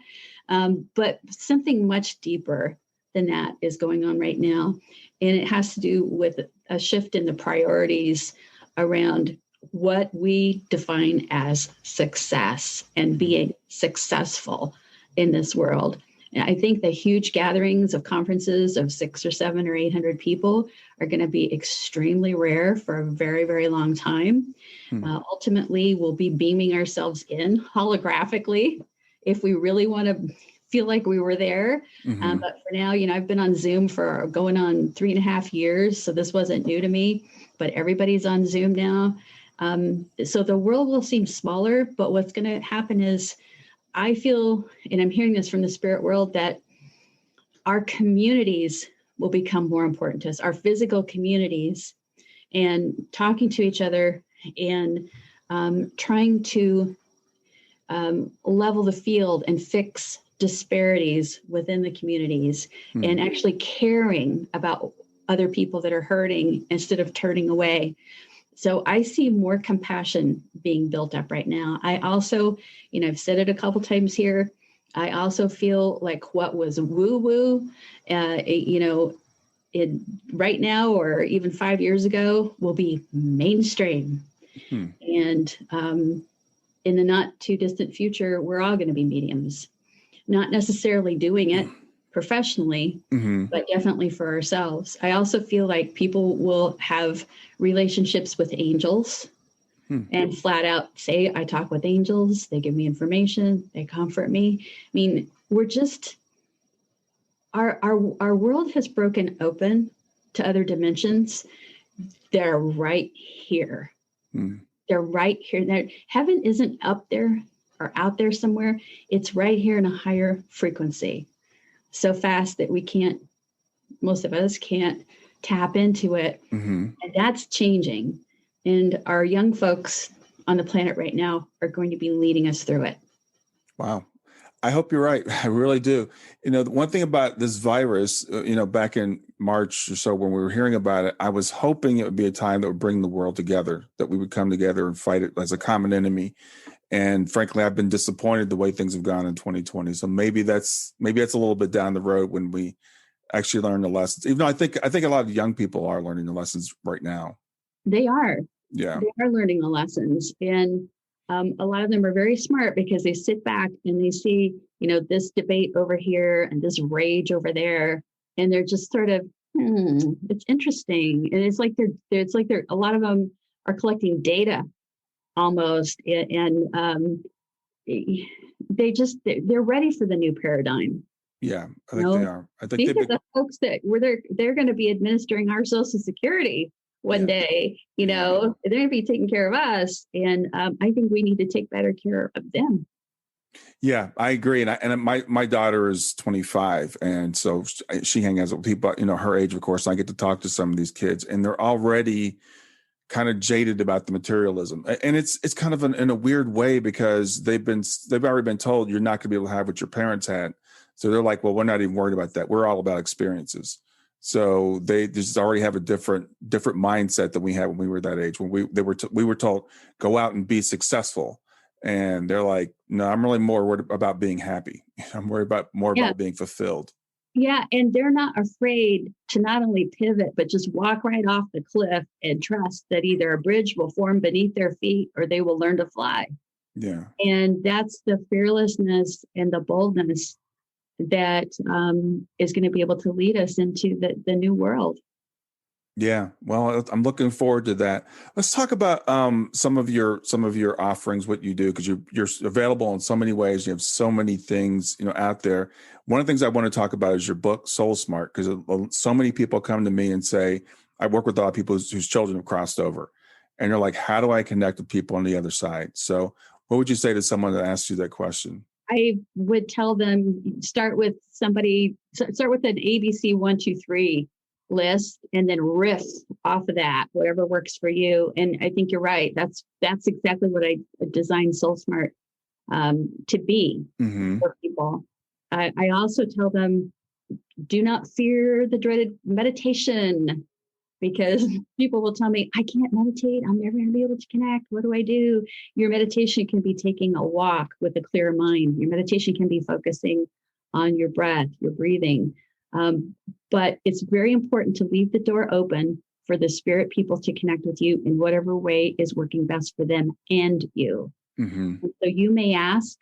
But something much deeper than that is going on right now. And it has to do with a shift in the priorities around what we define as success and being successful in this world. And I think the huge gatherings of conferences of 600 or 700 or 800 people are going to be extremely rare for a very, very long time. Ultimately, we'll be beaming ourselves in holographically if we really want to feel like we were there. But for now, I've been on Zoom for going on 3.5 years. So this wasn't new to me, but everybody's on Zoom now. So the world will seem smaller, but what's going to happen is I feel, and I'm hearing this from the spirit world, that our communities will become more important to us, our physical communities, and talking to each other and trying to level the field and fix disparities within the communities and actually caring about other people that are hurting instead of turning away. So I see more compassion being built up right now. I also, I've said it a couple times here. I also feel like what was woo-woo, right now or even 5 years ago will be mainstream. And in the not too distant future, we're all going to be mediums, not necessarily doing it professionally, but definitely for ourselves. I also feel like people will have relationships with angels and flat out say, I talk with angels. They give me information. They comfort me. I mean, we're just, our world has broken open to other dimensions. They're right here. They're right here. Heaven isn't up there or out there somewhere. It's right here in a higher frequency. So fast that most of us can't tap into it. And that's changing. And our young folks on the planet right now are going to be leading us through it. Wow. I hope you're right. I really do. The one thing about this virus, back in March or so when we were hearing about it, I was hoping it would be a time that would bring the world together, that we would come together and fight it as a common enemy. And frankly, I've been disappointed the way things have gone in 2020. So maybe that's a little bit down the road when we actually learn the lessons. Even though I think a lot of young people are learning the lessons right now. They are. Yeah. They are learning the lessons. And a lot of them are very smart because they sit back and they see, this debate over here and this rage over there. And they're just sort of, it's interesting. And it's like they're a lot of them are collecting data almost. And they're ready for the new paradigm. Yeah, I think they are. I think these are the folks that they're going to be administering our Social Security one day. They're going to be taking care of us, and I think we need to take better care of them. Yeah, I agree. And my daughter is 25, and so she hangs out with people, her age, of course. And I get to talk to some of these kids, and they're already kind of jaded about the materialism, and it's kind of in a weird way because they've already been told you're not going to be able to have what your parents had. So they're like, well, we're not even worried about that. We're all about experiences. So they just already have a different mindset than we had when we were that age. When we were told go out and be successful, and they're like, no, I'm really more worried about being happy. I'm worried about being fulfilled. Yeah, and they're not afraid to not only pivot but just walk right off the cliff and trust that either a bridge will form beneath their feet or they will learn to fly. Yeah, and that's the fearlessness and the boldness that is going to be able to lead us into the new world. Yeah, well, I'm looking forward to that. Let's talk about some of your offerings, what you do, because you're available in so many ways. You have so many things out there. One of the things I want to talk about is your book, Soul Smart, because so many people come to me and say, I work with a lot of people whose children have crossed over, and they're like, how do I connect with people on the other side? So, what would you say to someone that asks you that question? I would tell them start with an ABC 1, 2, 3 list, and then riff off of that, whatever works for you. And I think you're right. That's exactly what I designed Soul Smart to be for people. I also tell them, do not fear the dreaded meditation, because people will tell me, I can't meditate. I'm never going to be able to connect. What do I do? Your meditation can be taking a walk with a clear mind. Your meditation can be focusing on your breath, your breathing. But it's very important to leave the door open for the spirit people to connect with you in whatever way is working best for them and you. And so you may ask,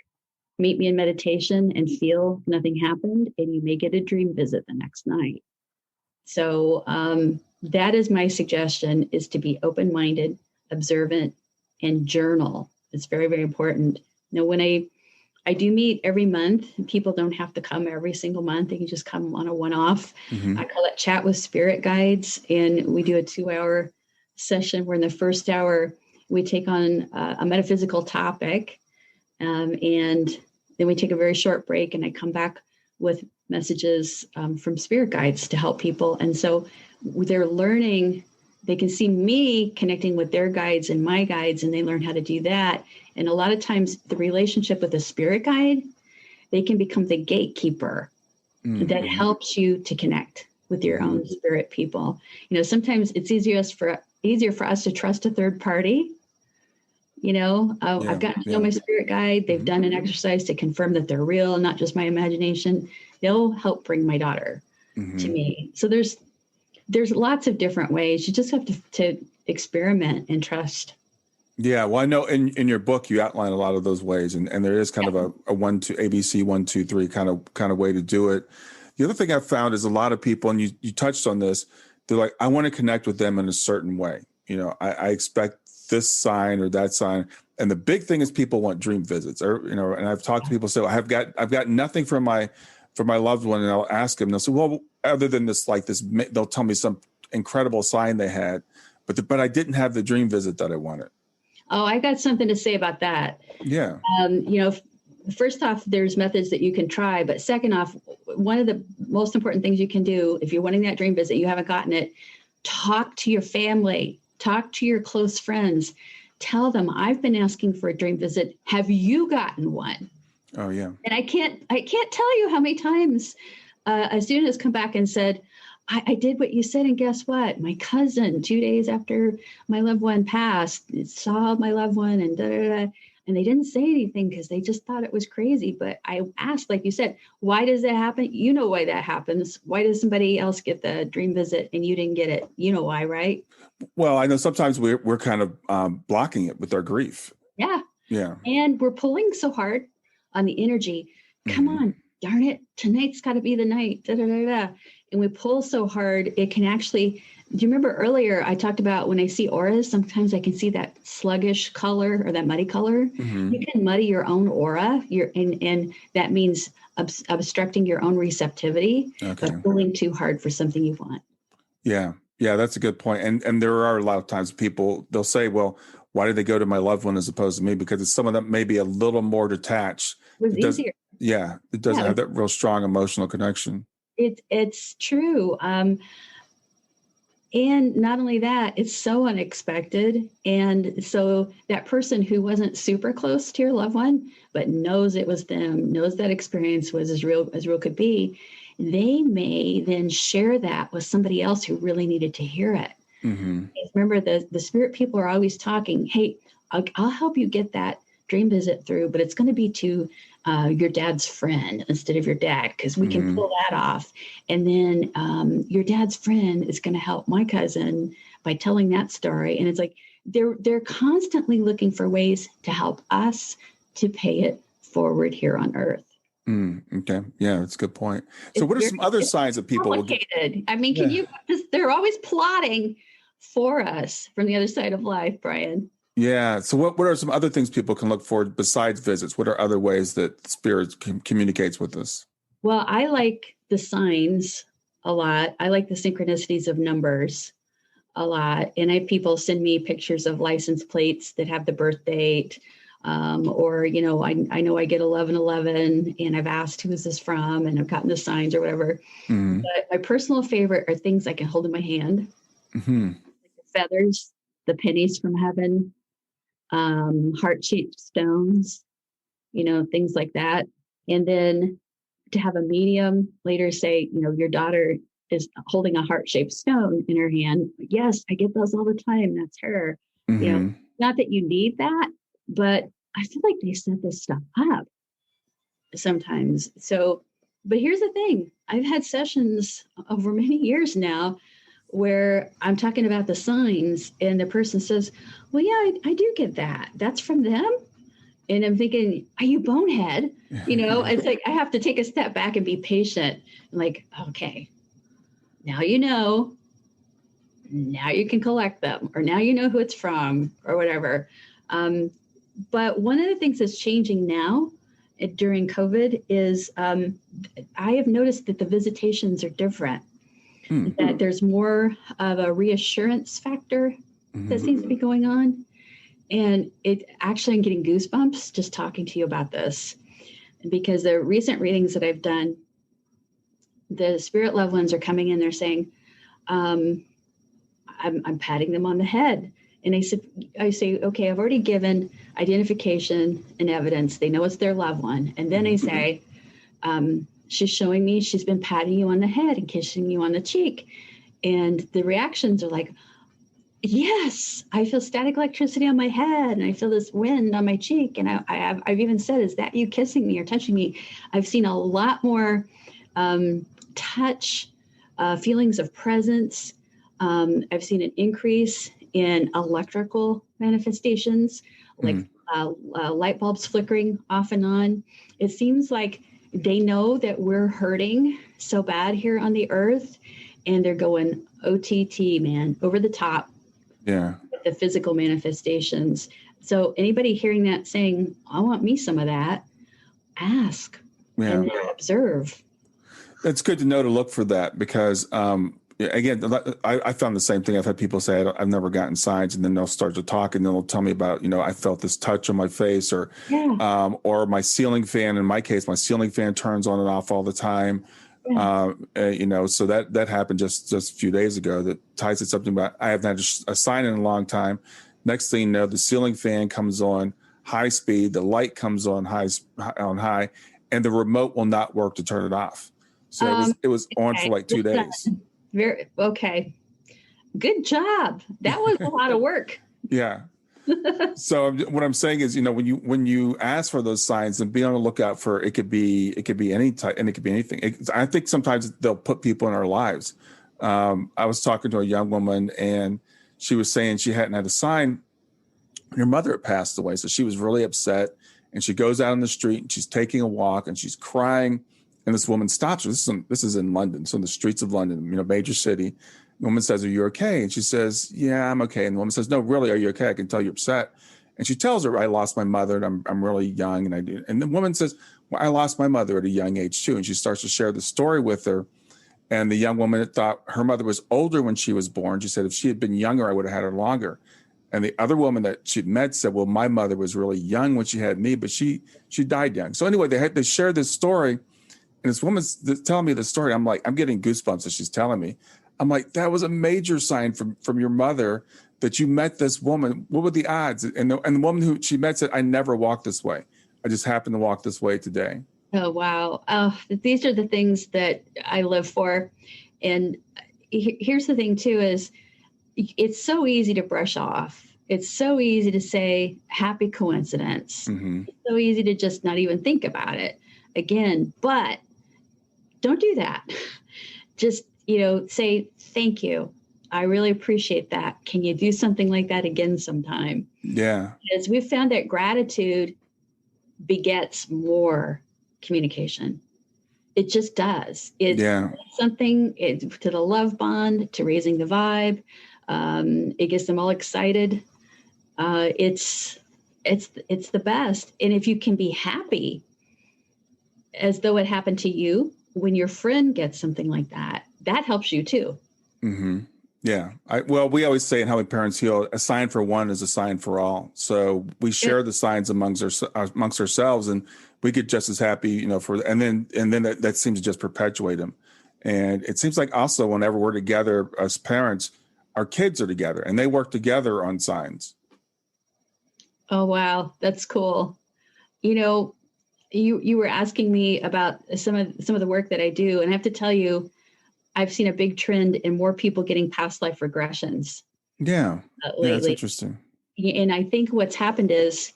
meet me in meditation, and feel nothing happened, and you may get a dream visit the next night. So that is my suggestion, is to be open-minded, observant, and journal. It's very, very important. When I do meet every month, people don't have to come every single month. They can just come on a one-off. I call it Chat with Spirit Guides. And we do a 2-hour session where in the first hour, we take on a metaphysical topic. And then we take a very short break, and I come back with messages from spirit guides to help people. And so they're learning, they can see me connecting with their guides and my guides, and they learn how to do that. And a lot of times the relationship with a spirit guide, they can become the gatekeeper that helps you to connect with your own spirit people. Sometimes it's easiest for easier for us to trust a third party. I've gotten to know my spirit guide. They've done an exercise to confirm that they're real, not just my imagination. They'll help bring my daughter to me. So there's lots of different ways. You just have to experiment and trust. Yeah, well, I know in your book you outline a lot of those ways, and there is kind of a ABC 1, 2, 3 kind of way to do it. The other thing I've found is a lot of people, and you touched on this, they're like, I want to connect with them in a certain way. I expect this sign or that sign, and the big thing is people want dream visits, or and I've talked to people say, I've got nothing from my loved one, and I'll ask them, they'll say, well, other than this, they'll tell me some incredible sign they had, but I didn't have the dream visit that I wanted. Oh, I got something to say about that. Yeah. First off, there's methods that you can try, but second off, one of the most important things you can do if you're wanting that dream visit, you haven't gotten it, talk to your family, talk to your close friends, tell them, I've been asking for a dream visit. Have you gotten one? Oh, yeah. And I can't tell you how many times a student has come back and said, I did what you said, and guess what? My cousin, 2 days after my loved one passed, saw my loved one and and they didn't say anything because they just thought it was crazy. But I asked, like you said, why does that happen? You know why that happens. Why does somebody else get the dream visit and you didn't get it? You know why, right? Well, I know sometimes we're kind of blocking it with our grief. Yeah. Yeah. And we're pulling so hard on the energy. Come on, darn it. Tonight's got to be the night. And we pull so hard, it can actually, do you remember earlier I talked about when I see auras, sometimes I can see that sluggish color or that muddy color. You can muddy your own aura, and that means obstructing your own receptivity by pulling too hard for something you want. Yeah. Yeah, that's a good point. And there are a lot of times people, they'll say, well, why did they go to my loved one as opposed to me? Because it's some of them may be a little more detached. It was easier. Yeah, it doesn't have that real strong emotional connection. It's true. And not only that, it's so unexpected. And so that person who wasn't super close to your loved one, but knows it was them, knows that experience was as real could be, they may then share that with somebody else who really needed to hear it. Remember, the spirit people are always talking, hey, I'll help you get that dream visit through, but it's going to be to your dad's friend instead of your dad, because we can pull that off. And then your dad's friend is going to help my cousin by telling that story. And it's like they're constantly looking for ways to help us to pay it forward here on Earth. Okay. Yeah, that's a good point. So what are some other signs that people will get? I mean, can you, they're always plotting for us from the other side of life, Brian. Yeah. So what are some other things people can look for besides visits? What are other ways that spirit communicates with us? Well, I like the signs a lot. I like the synchronicities of numbers a lot. And I have people send me pictures of license plates that have the birth date. Or, I know I get 1111 and I've asked who is this from and I've gotten the signs or whatever. But my personal favorite are things I can hold in my hand. Like the feathers, the pennies from heaven, heart-shaped stones, things like that. And then to have a medium later say, your daughter is holding a heart-shaped stone in her hand. Yes, I get those all the time. That's her. Not that you need that, but I feel like they set this stuff up sometimes. So, but here's the thing. I've had sessions over many years now where I'm talking about the signs and the person says, well, yeah, I do get that. That's from them. And I'm thinking, are you bonehead? It's like, I have to take a step back and be patient. I'm like, okay, now now you can collect them, or now you know who it's from or whatever. But one of the things that's changing now during COVID is I have noticed that the visitations are different, that there's more of a reassurance factor that seems to be going on. And I'm getting goosebumps just talking to you about this, because the recent readings that I've done, the spirit loved ones are coming in, they're saying, I'm patting them on the head. And I say, okay, I've already given identification and evidence. They know it's their loved one. And then I say, she's showing me she's been patting you on the head and kissing you on the cheek. And the reactions are like, Yes, I feel static electricity on my head, and I feel this wind on my cheek. And I've even said, "Is that you kissing me or touching me?" I've seen a lot more touch, feelings of presence. I've seen an increase in electrical manifestations, like light bulbs flickering off and on. It seems like they know that we're hurting so bad here on the earth, and they're going OTT, man, over the top. Yeah. With the physical manifestations. So anybody hearing that saying, I want me some of that, ask and observe. It's good to know to look for that because, again, I found the same thing. I've had people say, I've never gotten signs, and then they'll start to talk and then they'll tell me about, I felt this touch on my face or my ceiling fan. In my case, my ceiling fan turns on and off all the time. So that happened just a few days ago. That ties it something about I haven't had a sign in a long time. Next thing you know, the ceiling fan comes on high speed, the light comes on high, and the remote will not work to turn it off. So it was on for like 2 days. Okay. Good job. That was a lot of work. Yeah. So what I'm saying is, when you ask for those signs, and be on the lookout for it could be any type, and it could be anything. I think sometimes they'll put people in our lives. I was talking to a young woman, and she was saying she hadn't had a sign. Her mother had passed away, so she was really upset. And she goes out on the street, and she's taking a walk, and she's crying. And this woman stops her. This is in London, so in the streets of London, major city. The woman says, "Are you okay?" And she says, "Yeah, I'm okay." And the woman says, "No, really, are you okay? I can tell you're upset." And she tells her, "I lost my mother, and I'm really young, and I do." And the woman says, "Well, I lost my mother at a young age too." And she starts to share the story with her. And the young woman thought her mother was older when she was born. She said, "If she had been younger, I would have had her longer." And the other woman that she'd met said, "Well, my mother was really young when she had me, but she died young." So anyway, they shared this story, and this woman's telling me the story. I'm like, I'm getting goosebumps as she's telling me. I'm like, that was a major sign from your mother that you met this woman. What were the odds? And the woman who she met said, "I never walked this way. I just happened to walk this way today." Oh, wow. Oh, these are the things that I live for. And here's the thing too, is it's so easy to brush off. It's so easy to say happy coincidence. Mm-hmm. It's so easy to just not even think about it again, but don't do that. Just, say, "Thank you. I really appreciate that. Can you do something like that again sometime?" Yeah. Because we've found that gratitude begets more communication. It just does. It's something to the love bond, to raising the vibe. It gets them all excited. It's the best. And if you can be happy as though it happened to you, when your friend gets something like that, that helps you too. Mm-hmm. Yeah. We always say in How We Parents Heal, a sign for one is a sign for all. So we share the signs amongst ourselves, and we get just as happy, and then that seems to just perpetuate them. And it seems like also whenever we're together as parents, our kids are together and they work together on signs. Oh, wow. That's cool. You were asking me about some of the work that I do, and I have to tell you, I've seen a big trend in more people getting past life regressions. Yeah, lately. That's interesting. And I think what's happened is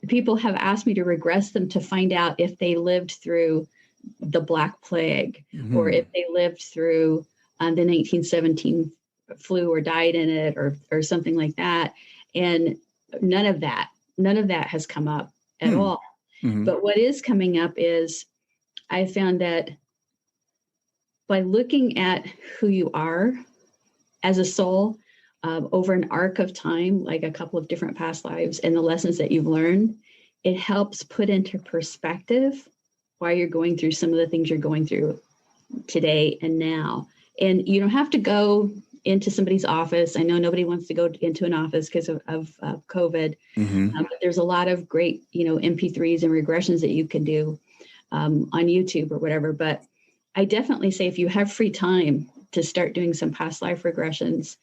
people have asked me to regress them to find out if they lived through the Black Plague, mm-hmm. or if they lived through the 1917 flu or died in it or something like that. And none of that has come up at all. Mm-hmm. But what is coming up is I found that by looking at who you are as a soul over an arc of time, like a couple of different past lives and the lessons that you've learned, it helps put into perspective why you're going through some of the things you're going through today and now. And you don't have to go into somebody's office. I know nobody wants to go into an office because of COVID, mm-hmm. But there's a lot of great, MP3s and regressions that you can do on YouTube or whatever. But I definitely say if you have free time to start doing some past life regressions,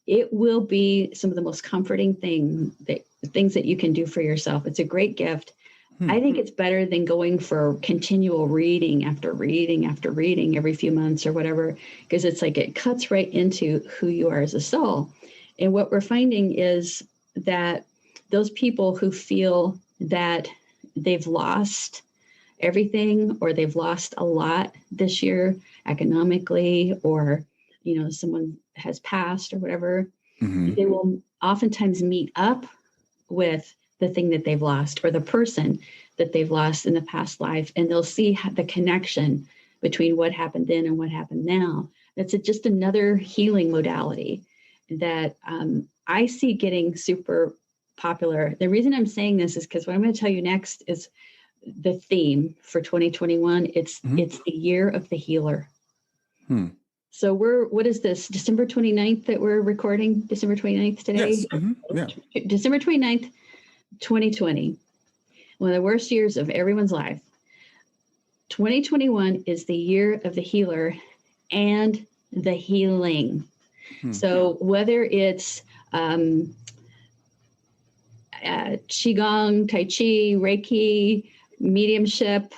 it will be some of the most comforting things that you can do for yourself. It's a great gift. I think it's better than going for continual reading after reading after reading every few months or whatever, because it's like it cuts right into who you are as a soul. And what we're finding is that those people who feel that they've lost everything or they've lost a lot this year economically, or, someone has passed or whatever, they will oftentimes meet up with the thing that they've lost or the person that they've lost in the past life. And they'll see the connection between what happened then and what happened now. That's just another healing modality that I see getting super popular. The reason I'm saying this is because what I'm going to tell you next is the theme for 2021. It's the year of the healer. So what is this, December 29th that we're recording? December 29th today? Yes. Yeah. December 29th, 2020. One of the worst years of everyone's life. 2021 is the year of the healer and the healing. So whether it's Qigong, Tai Chi, Reiki, mediumship,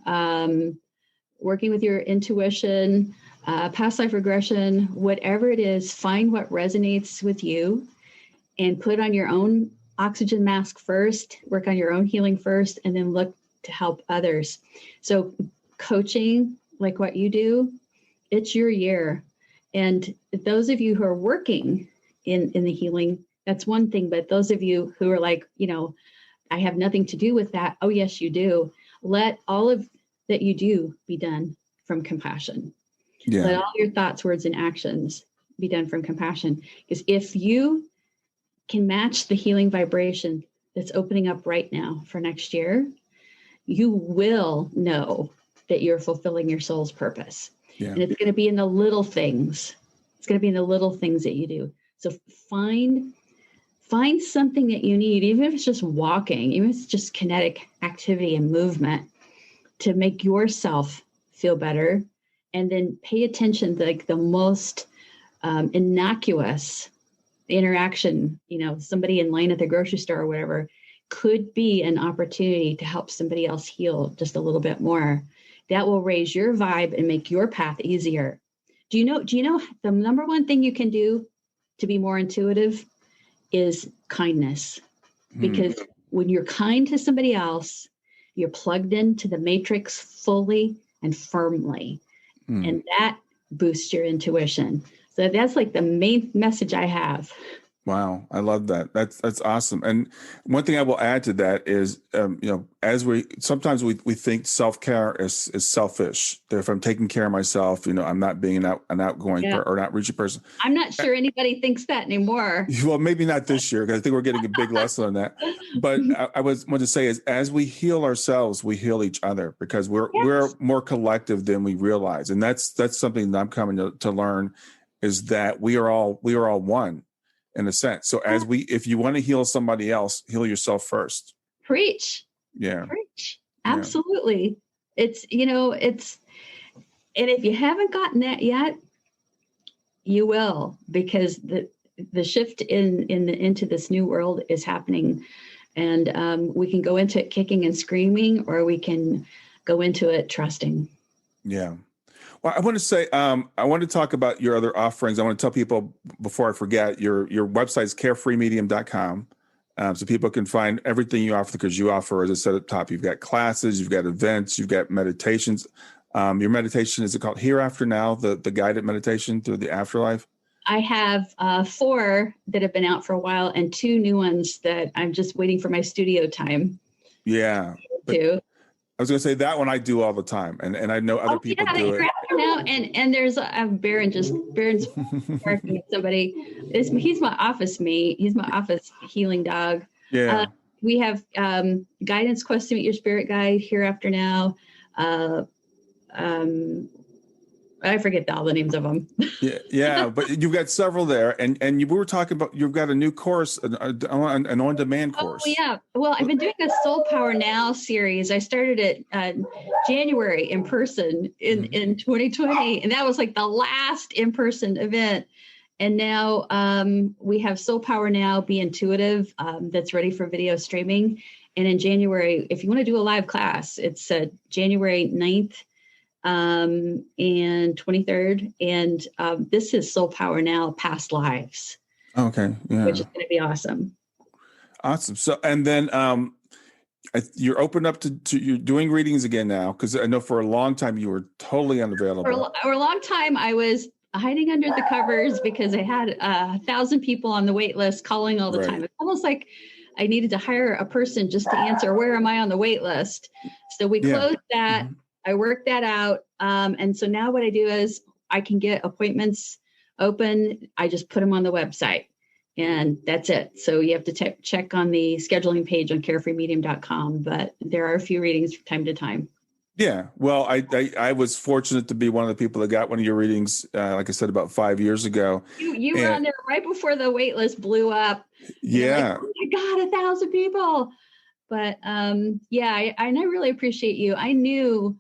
working with your intuition, past life regression, whatever it is, find what resonates with you and put on your own oxygen mask first, work on your own healing first, and then look to help others. So coaching, like what you do, it's your year. And those of you who are working in the healing, that's one thing. But those of you who are like, I have nothing to do with that. Oh, yes, you do. Let all of that you do be done from compassion. Yeah. Let all your thoughts, words, and actions be done from compassion. Because if you can match the healing vibration that's opening up right now for next year, you will know that you're fulfilling your soul's purpose. Yeah. And it's going to be in the little things. It's going to be in the little things that you do. So find something that you need, even if it's just walking, even if it's just kinetic activity and movement, to make yourself feel better. And then pay attention to like the most innocuous interaction, somebody in line at the grocery store or whatever, could be an opportunity to help somebody else heal just a little bit more. That will raise your vibe and make your path easier. Do you know the number one thing you can do to be more intuitive is kindness? Because when you're kind to somebody else, you're plugged into the matrix fully and firmly. And that boosts your intuition. So that's like the main message I have. Wow. I love that. That's awesome. And one thing I will add to that is, as sometimes we think self-care is selfish. That if I'm taking care of myself, I'm not being an outgoing or an outreachy person. I'm not sure anybody thinks that anymore. Well, maybe not this year, because I think we're getting a big lesson on that. But I want to say is, as we heal ourselves, we heal each other, because we're more collective than we realize. And that's something that I'm coming to learn, is that we are all one. In a sense. So if you want to heal somebody else, heal yourself first. Preach. Yeah. Preach. Absolutely. Yeah. And if you haven't gotten that yet, you will, because the shift into this new world is happening. And we can go into it kicking and screaming, or we can go into it trusting. Yeah. Well, I want to say, I want to talk about your other offerings. I want to tell people, before I forget, your website is carefreemedium.com. So people can find everything you offer, because you offer, as I said at the top, you've got classes, you've got events, you've got meditations. Your meditation, is it called Hereafter Now, the guided meditation through the afterlife? I have 4 that have been out for a while, and 2 new ones that I'm just waiting for my studio time. Yeah. I was going to say that one I do all the time, and I know other people do it now. And there's Baron's working with somebody. He's my office mate. He's my office healing dog. Yeah. We have Guidance Quest to Meet Your Spirit Guide, Hereafter Now. I forget all the names of them. Yeah, but you've got several there, and you were talking about, you've got a new course, an on-demand course. Oh yeah, well, I've been doing a Soul Power Now series. I started it January in person in 2020, and that was like the last in-person event. And now we have Soul Power Now, Be Intuitive, that's ready for video streaming. And in January, if you want to do a live class, it's January 9th and 23rd. And this is Soul Power Now, Past Lives. Okay. Yeah. Which is going to be awesome. Awesome. So, and then you're open up to you're doing readings again now, because I know for a long time you were totally unavailable. For a long time, I was hiding under the covers because I had 1,000 people on the wait list calling all the time. It's almost like I needed to hire a person just to answer, where am I on the wait list? So we closed that. Mm-hmm. I worked that out. And so now what I do is I can get appointments open. I just put them on the website and that's it. So you have to check on the scheduling page on carefreemedium.com, but there are a few readings from time to time. Yeah. Well, I was fortunate to be one of the people that got one of your readings, like I said, about 5 years ago. You were on there right before the wait list blew up. Yeah. Like, oh my God, 1,000 people. But I really appreciate you. I knew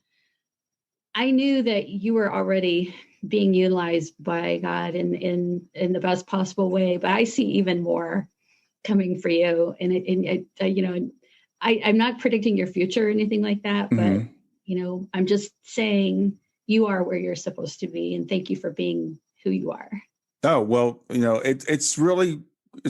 that you were already being utilized by God in the best possible way, but I see even more coming for you. And I'm not predicting your future or anything like that, but I'm just saying you are where you're supposed to be, and thank you for being who you are. Oh, well, it's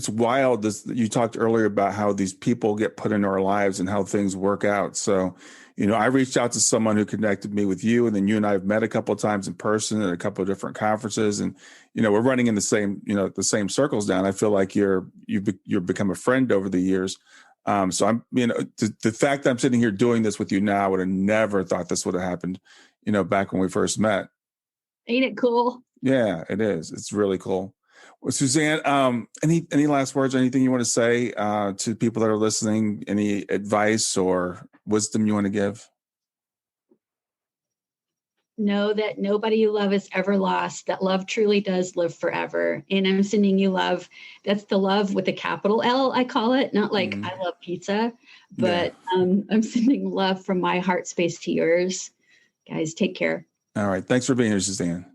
wild. You talked earlier about how these people get put into our lives and how things work out. So, I reached out to someone who connected me with you, and then you and I have met a couple of times in person at a couple of different conferences, and we're running in the same circles now. And I feel like you've become a friend over the years. So I'm, the fact that I'm sitting here doing this with you now, I would have never thought this would have happened, back when we first met. Ain't it cool? Yeah, it is. It's really cool. Well, Susanne, any last words or anything you want to say to people that are listening? Any advice or wisdom you want to give? Know that nobody you love is ever lost, that love truly does live forever. And I'm sending you love. That's the love with a capital L, I call it. Not like I love pizza, but I'm sending love from my heart space to yours. Guys, take care. All right. Thanks for being here, Susanne.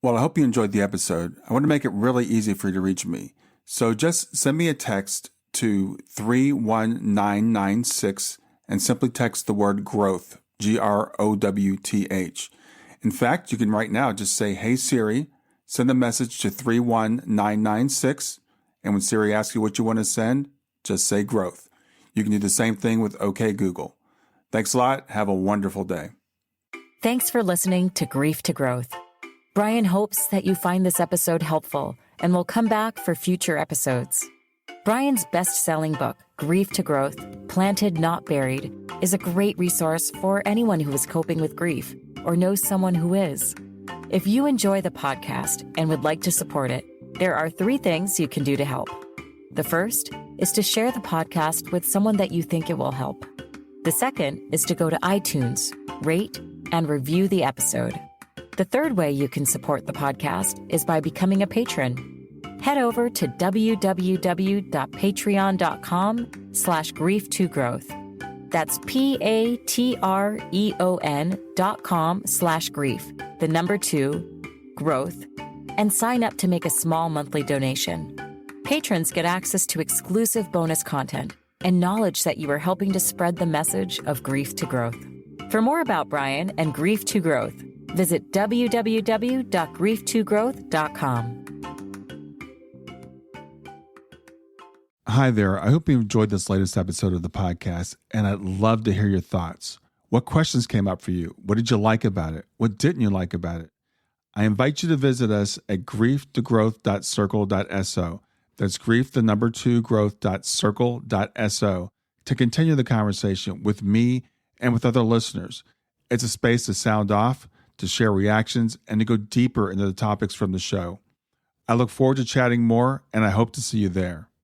Well, I hope you enjoyed the episode. I want to make it really easy for you to reach me. So just send me a text to 31996 and simply text the word growth, GROWTH. In fact, you can right now just say, "Hey Siri," send a message to 31996. And when Siri asks you what you want to send, just say growth. You can do the same thing with OK Google. Thanks a lot. Have a wonderful day. Thanks for listening to Grief to Growth. Brian hopes that you find this episode helpful and will come back for future episodes. Brian's best-selling book, Grief to Growth, Planted Not Buried, is a great resource for anyone who is coping with grief or knows someone who is. If you enjoy the podcast and would like to support it, there are 3 things you can do to help. The first is to share the podcast with someone that you think it will help. The second is to go to iTunes, rate, and review the episode. The third way you can support the podcast is by becoming a patron. Head over to www.patreon.com/grief2growth. That's patreon.com/grief, the number 2, growth, and sign up to make a small monthly donation. Patrons get access to exclusive bonus content and knowledge that you are helping to spread the message of grief to growth. For more about Brian and Grief to Growth, visit www.grief2growth.com. Hi there. I hope you enjoyed this latest episode of the podcast, and I'd love to hear your thoughts. What questions came up for you? What did you like about it? What didn't you like about it? I invite you to visit us at grieftogrowth.circle.so. That's grief, the number 2, growth.circle.so to continue the conversation with me and with other listeners. It's a space to sound off, to share reactions, and to go deeper into the topics from the show. I look forward to chatting more, and I hope to see you there.